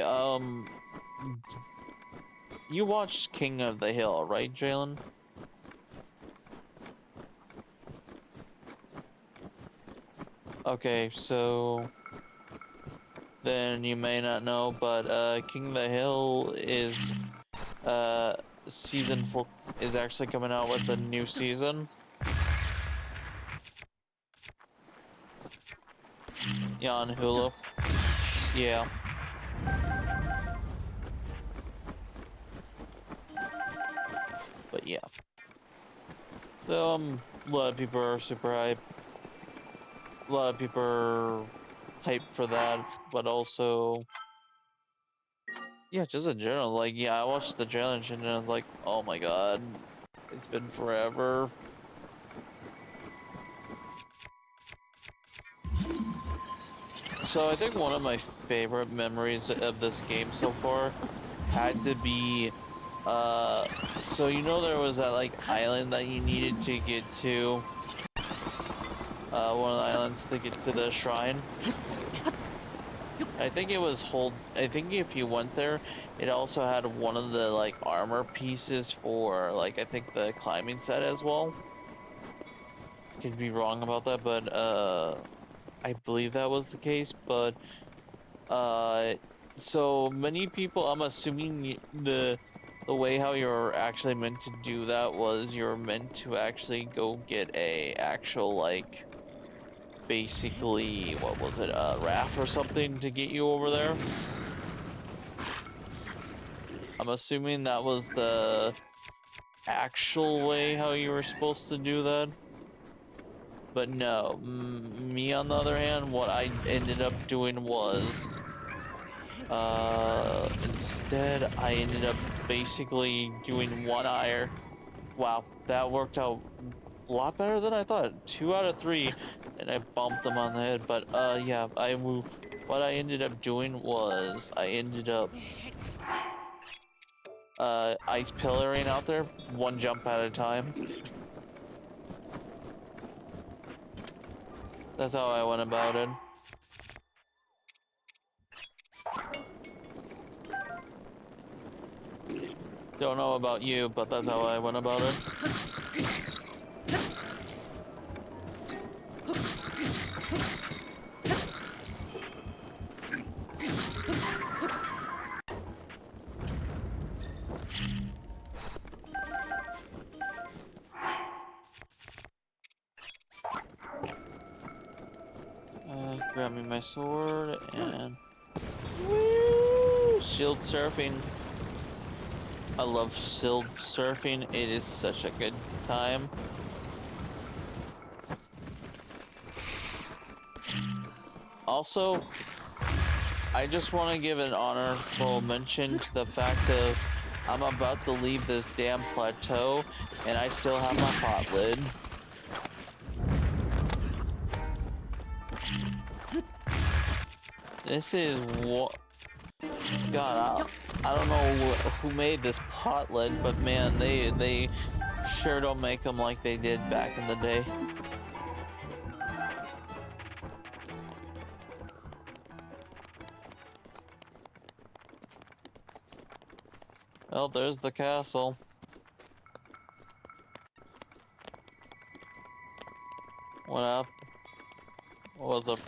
you watched King of the Hill, right, Jalen? Okay, so then you may not know, but King of the Hill is season 4 is actually coming out with a new season. Yeah, on Hulu. Yeah. But yeah. So a lot of people are super hyped. A lot of people are hyped for that, but also yeah, just in general, like yeah, I watched the challenge and I was like, oh my god, it's been forever. So I think one of my favorite memories of this game so far had to be, so you know there was that like island that you needed to get to, one of the islands to get to the shrine. I think it was I think if you went there, it also had one of the like armor pieces for like I think the climbing set as well. Could be wrong about that, but I believe that was the case, but so many people, I'm assuming the way how you're actually meant to do that was you're meant to actually go get a actual like basically what was it, a raft or something to get you over there. I'm assuming that was the actual way how you were supposed to do that. But no, me on the other hand, what I ended up doing was, instead I ended up basically doing one iron. Wow, that worked out a lot better than I thought. 2 out of 3, and I bumped them on the head. But yeah, what I ended up doing was I ended up ice pillaring out there, one jump at a time. That's how I went about it. Don't know about you, but that's how I went about it. Grab me my sword and woo! Shield surfing. I love shield surfing. It is such a good time. Also, I just want to give an honorable mention to the fact of I'm about to leave this damn plateau and I still have my pot lid. This is what... God, I don't know who made this pot lid, but man, they sure don't make them like they did back in the day. Well, there's the castle. What up? What was up?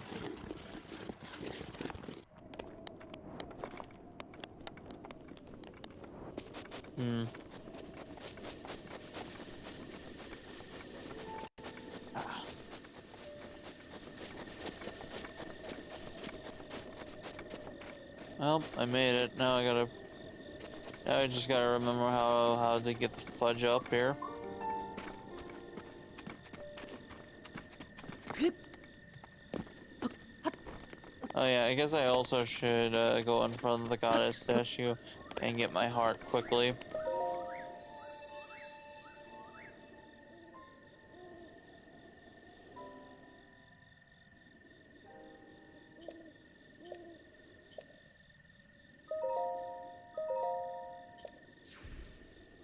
Well, I made it. Now I just gotta remember how to get the fudge up here. Oh yeah, I guess I also should go in front of the goddess statue and get my heart quickly.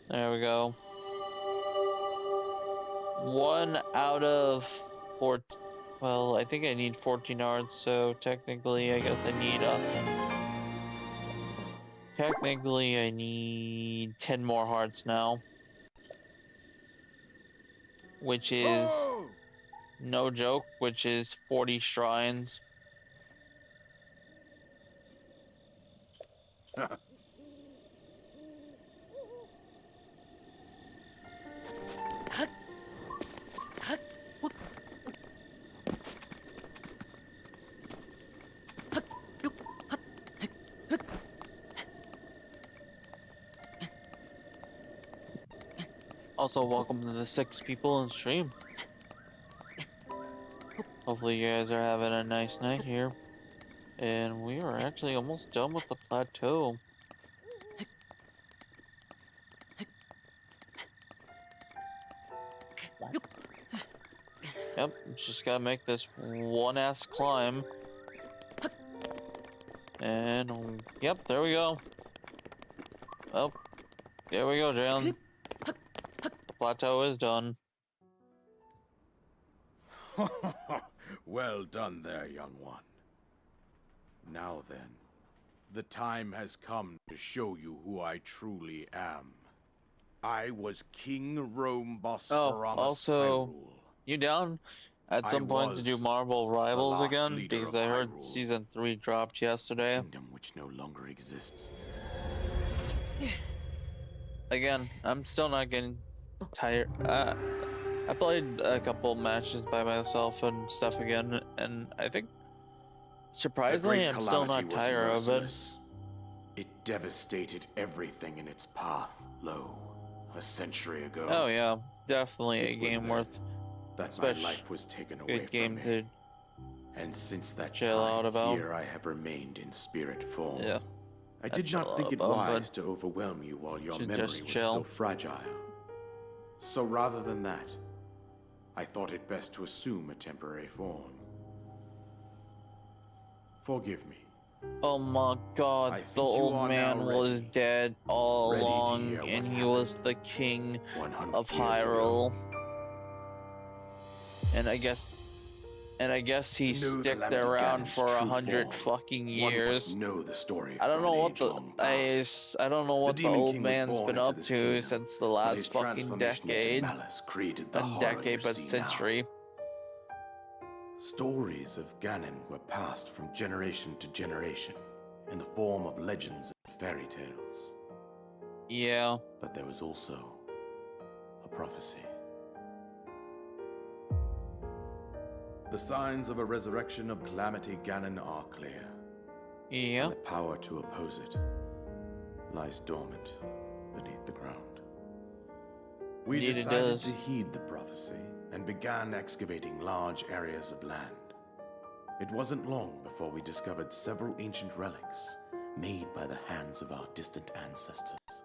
There we go. 1 out of 4. Well, I think I need 14 hearts, so technically I guess I need technically I need 10 more hearts now. Which is no joke, which is 40 shrines. Also, welcome to the 6 people in stream. Hopefully you guys are having a nice night here. And we are actually almost done with the plateau. Yep, just gotta make this one ass climb. And, yep, there we go. Well, there we go, Jalen. Plateau is done. Well done there, young one. Now then, the time has come to show you who I truly am. I was King Rome Bosphoramus also, Hyrule. You down at some point to do Marvel Rivals again? Because I heard Hyrule, Season 3 dropped yesterday. a kingdom which no longer exists. Again, I'm still not getting tired. I played a couple matches by myself and stuff again, and I think surprisingly I'm still not tired of it. It devastated everything in its path, lo, a century ago. Oh yeah, definitely a game worth that my life was taken away good game from me. to And since that chill time, out about. here I have remained in spirit form. Yeah. I did not think it wise to overwhelm you while your memory was still fragile. So rather than that, I thought it best to assume a temporary form. Forgive me. Oh my god, the old man was dead all along, and he was the king of Hyrule. And I guess he stuck around for 100 fucking years. I don't know what the old man's been up to since the last fucking decade. And decade, but century. Stories of Ganon were passed from generation to generation in the form of legends and fairy tales. Yeah. But there was also a prophecy. The signs of a resurrection of Calamity Ganon are clear. Yeah. And the power to oppose it lies dormant beneath the ground. We decided to heed the prophecy and began excavating large areas of land. It wasn't long before we discovered several ancient relics made by the hands of our distant ancestors.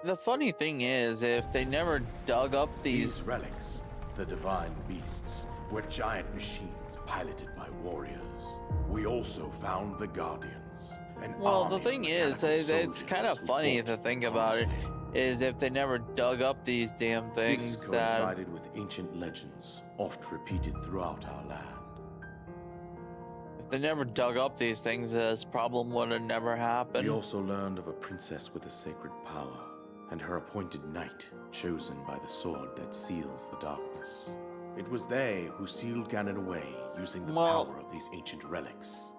The funny thing is, if they never dug up these relics, the divine beasts, were giant machines piloted by warriors. We also found the Guardians. Well, the thing is, it's kind of funny to think about it, is if they never dug up these damn things. This coincided with ancient legends, oft repeated throughout our land. If they never dug up these things, this problem would have never happened. We also learned of a princess with a sacred power, and her appointed knight, chosen by the sword that seals the darkness. It was they who sealed Ganon away using the power of these ancient relics.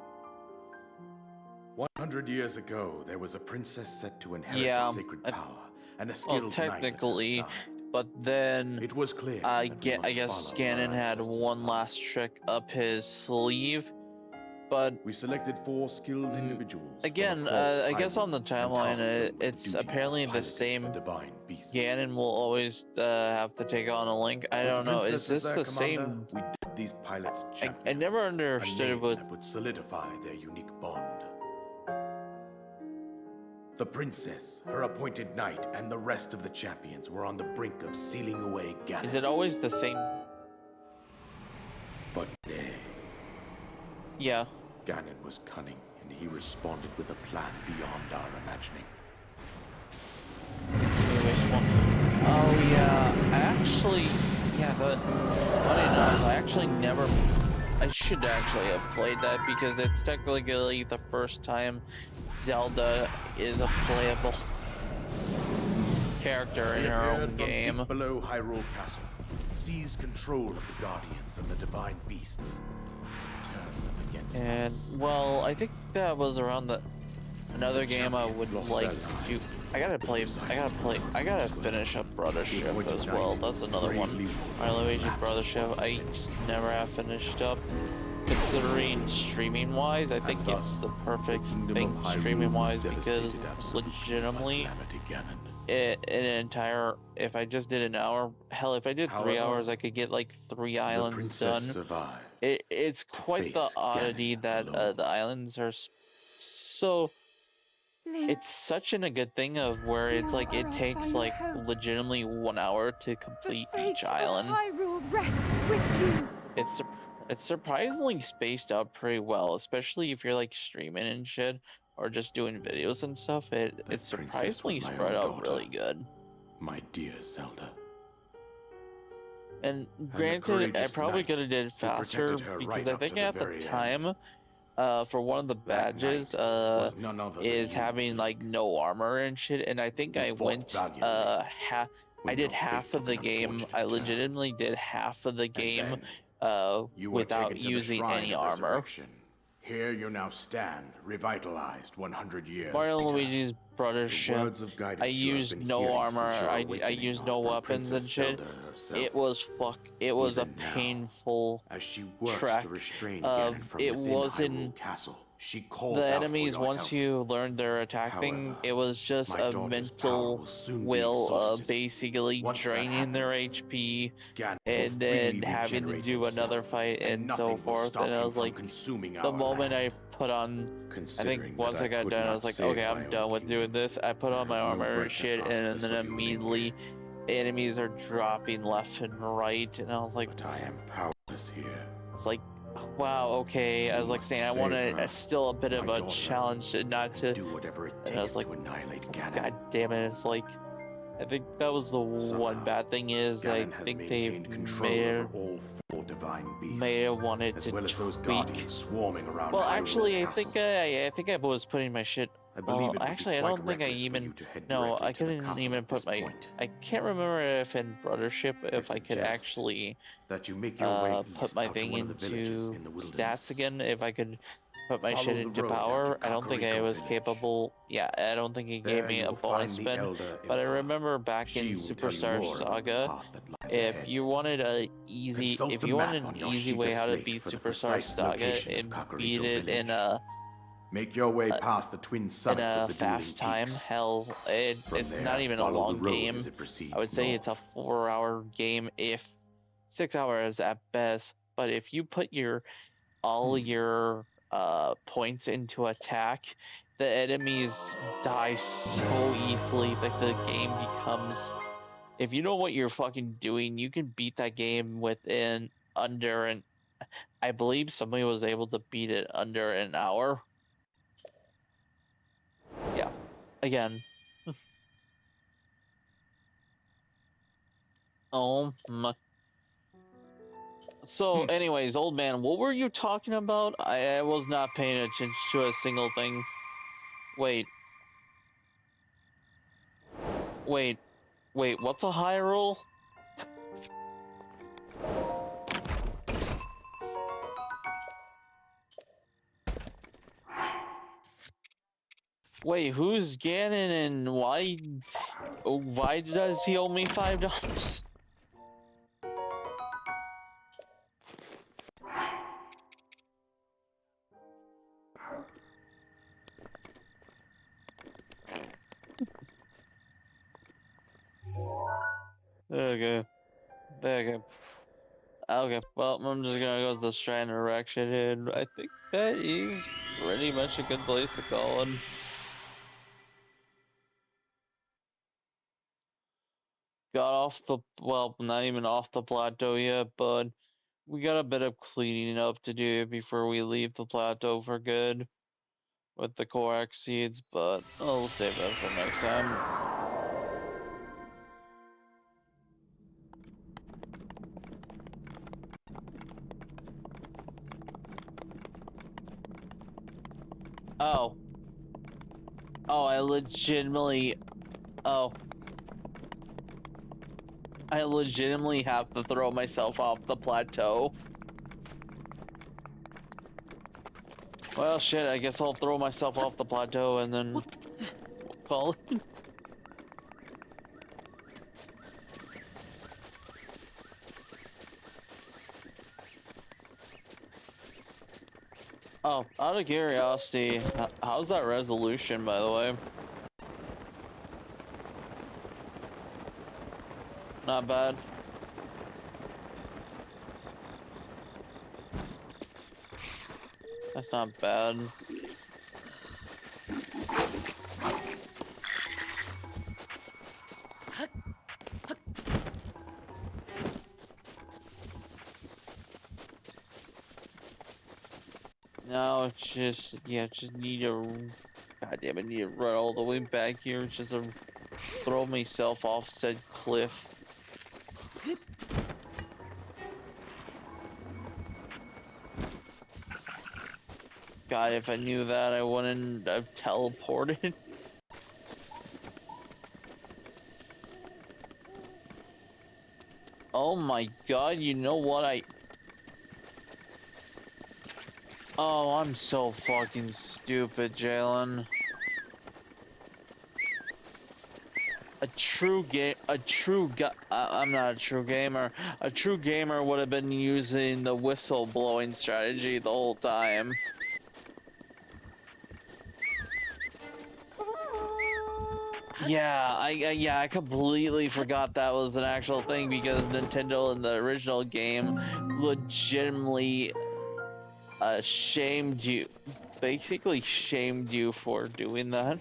100 years ago, there was a princess set to inherit a sacred power, and a skilled knight at her side. But then it was clear I guess Ganon had one last trick up his sleeve. But we selected 4 skilled individuals. Again, I guess on the timeline, it's apparently the same. Ganon will always have to take on a Link. I don't know. Is this the same? We did these pilots I never understood what that would solidify their unique bond. The princess, her appointed knight, and the rest of the champions were on the brink of sealing away Ganon. Is it always the same? But nay. Yeah. Ganon was cunning, and he responded with a plan beyond our imagining. Oh yeah, funny enough, I should actually have played that because it's technically the first time Zelda is a playable character in her own game. Deep below Hyrule Castle, seize control of the Guardians and the Divine Beasts. Turn them against us. And well, I think that was around another game I would like to do. I gotta finish up Brothership as well. That's another one. My Luigi Brothership, I just never have finished up. Considering streaming wise, I think it's the perfect thing streaming wise because legitimately, if I just did an hour, hell, if I did 3 hours, I could get like 3 islands done. It's quite the oddity that the islands are so. It's such a good thing of where it's like it takes like legitimately 1 hour to complete each island. Hyrule rests with you. It's surprisingly spaced out pretty well, especially if you're like streaming and shit or just doing videos and stuff. It's surprisingly spread out really good. My dear Zelda. And granted, I probably could have did it faster because I think at the time, for one of the badges, is having like no armor and shit, and I think I went I did half of the game. I legitimately did half of the game without using any armor. Here you now stand, revitalized 100 years. Mario and Luigi's Brothership. I used no armor. I used no weapons and shit. It was a painful track. It wasn't. The enemies, once you learned their attack thing, it was just a mental will of basically draining their HP and then having to do another fight and so forth. And I was like, the moment I put on, I think once I got done, I was like, okay, I'm done with doing this. I put on my armor and shit, and then immediately enemies are dropping left and right, and I was like, I am powerless here. It's like, wow, okay. I was like saying I wanted still a bit of a challenge to not to do whatever it takes to annihilate Ganon. God damn it! It's like, I think that was the one bad thing is Ganon I think they may have wanted to as those tweak. guardians swarming around. Well, Hyrule actually, Castle. I think I was putting my shit. Well, actually, I don't think I even. No, I couldn't even put my. I can't remember if in Brothership if I could actually that you make your way put my thing into stats again. If I could put my shit into power, I don't think I was capable. Yeah, I don't think he gave me a bonus spin. But I remember back in Superstar Saga, if you wanted an easy way how to beat Superstar Saga and beat it in a make your way past the twin summits of the fast time, peaks. Hell, it's not even a long game. I would say it's a 4-hour game, if 6 hours at best. But if you put all your points into attack, the enemies die so easily that the game becomes. If you know what you're fucking doing, you can beat that game within under an. I believe somebody was able to beat it under an hour. Yeah, again. Oh my. So, anyways, old man, what were you talking about? I was not paying attention to a single thing. Wait. Wait. Wait, what's a Hyrule? Wait, who's Ganon and why does he owe me $5? Okay. Okay. Okay, well, I'm just gonna go to the Strand direction, and I think that is pretty much a good place to call it. Got off the, well, not even off the plateau yet, but we got a bit of cleaning up to do before we leave the plateau for good with the Korok seeds, but I'll save that for next time. Oh. Oh, I legitimately have to throw myself off the plateau. Well, shit, I guess I'll throw myself off the plateau and then call it. Oh, out of curiosity, how's that resolution, by the way? Not bad. That's not bad. No, just need to. God damn it, need to run all the way back here just to throw myself off said cliff. God, if I knew that, I wouldn't have teleported. Oh my god, you know what Oh, I'm so fucking stupid, Jalen. I'm not a true gamer. A true gamer would have been using the whistle blowing strategy the whole time. Yeah, I completely forgot that was an actual thing because Nintendo in the original game legitimately basically shamed you for doing that.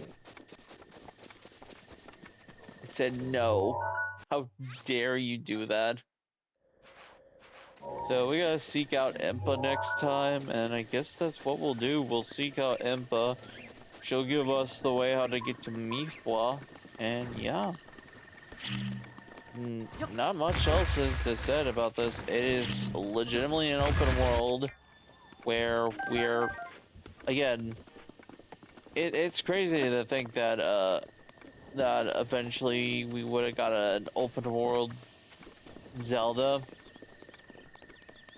It said no. How dare you do that? So we gotta seek out Impa next time, and I guess that's what we'll do. We'll seek out Impa. She'll give us the way how to get to Mifwa, and yeah. Not much else is said about this. It is legitimately an open world where we're, again, it's crazy to think that that eventually we would have got an open world Zelda.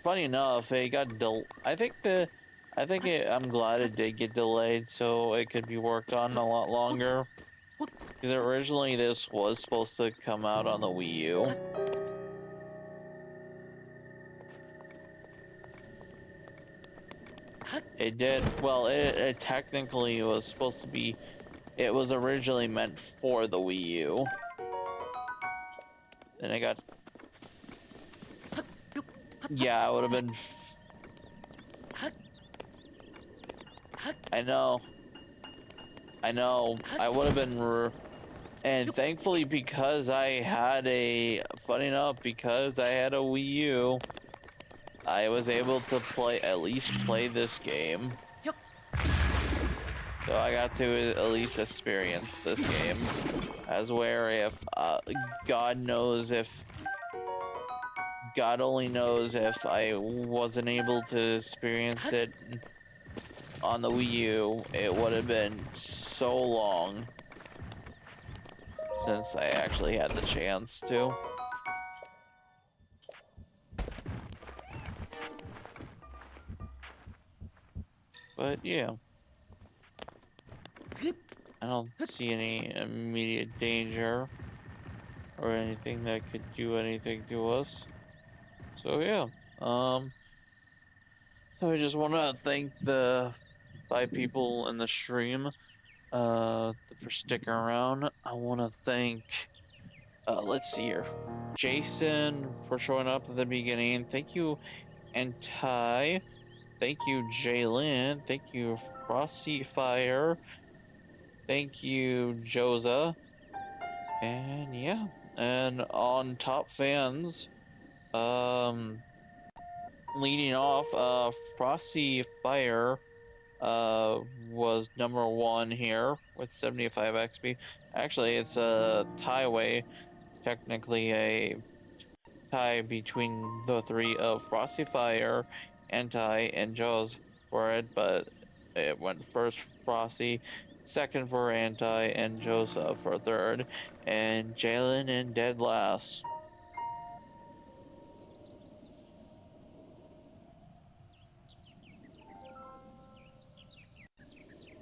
Funny enough, it got I'm glad it did get delayed so it could be worked on a lot longer. Because originally this was supposed to come out on the Wii U. It did. Well, it technically was supposed to be. It was originally meant for the Wii U. Then it got. Yeah, it would have been. I know. I would have been. And thankfully, because I had a. Funny enough, because I had a Wii U, I was able to at least play this game. So I got to at least experience this game. As where if, God knows if God only knows if I wasn't able to experience it on the Wii U, it would have been so long since I actually had the chance to. But yeah, I don't see any immediate danger or anything that could do anything to us. So yeah, so I just want to thank the 5 people in the stream for sticking around. I want to thank let's see here, Jason for showing up at the beginning. Thank you, and Ty. Thank you, Jalen. Thank you, Frosty Fire. Thank you, Joza. And yeah, and on top fans, um, leading off, Frosty Fire, was number 1 here with 75 XP. Actually, it's a tie-way, technically a tie between the 3 of Frosty Fire, Anti, and Jaws for it, but it went first Frosty, second for Anti, and Joseph for third, and Jalen in dead last.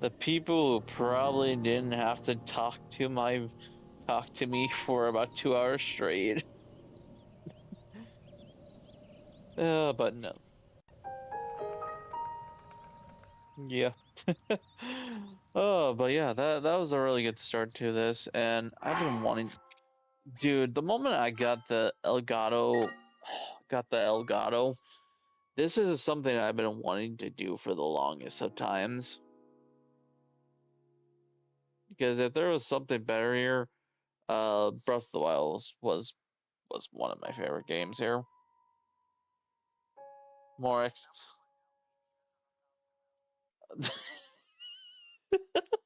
The people who probably didn't have to talk to me for about 2 hours straight. But no. Yeah. Oh, but yeah, that was a really good start to this, and I've been wanting, dude, the moment I got the Elgato, this is something I've been wanting to do for the longest of times. Because if there was something better here, Breath of the Wild was one of my favorite games here. More X.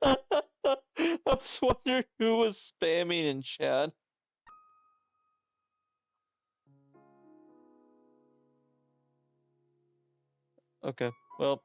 I was wondering who was spamming in chat. Okay, well,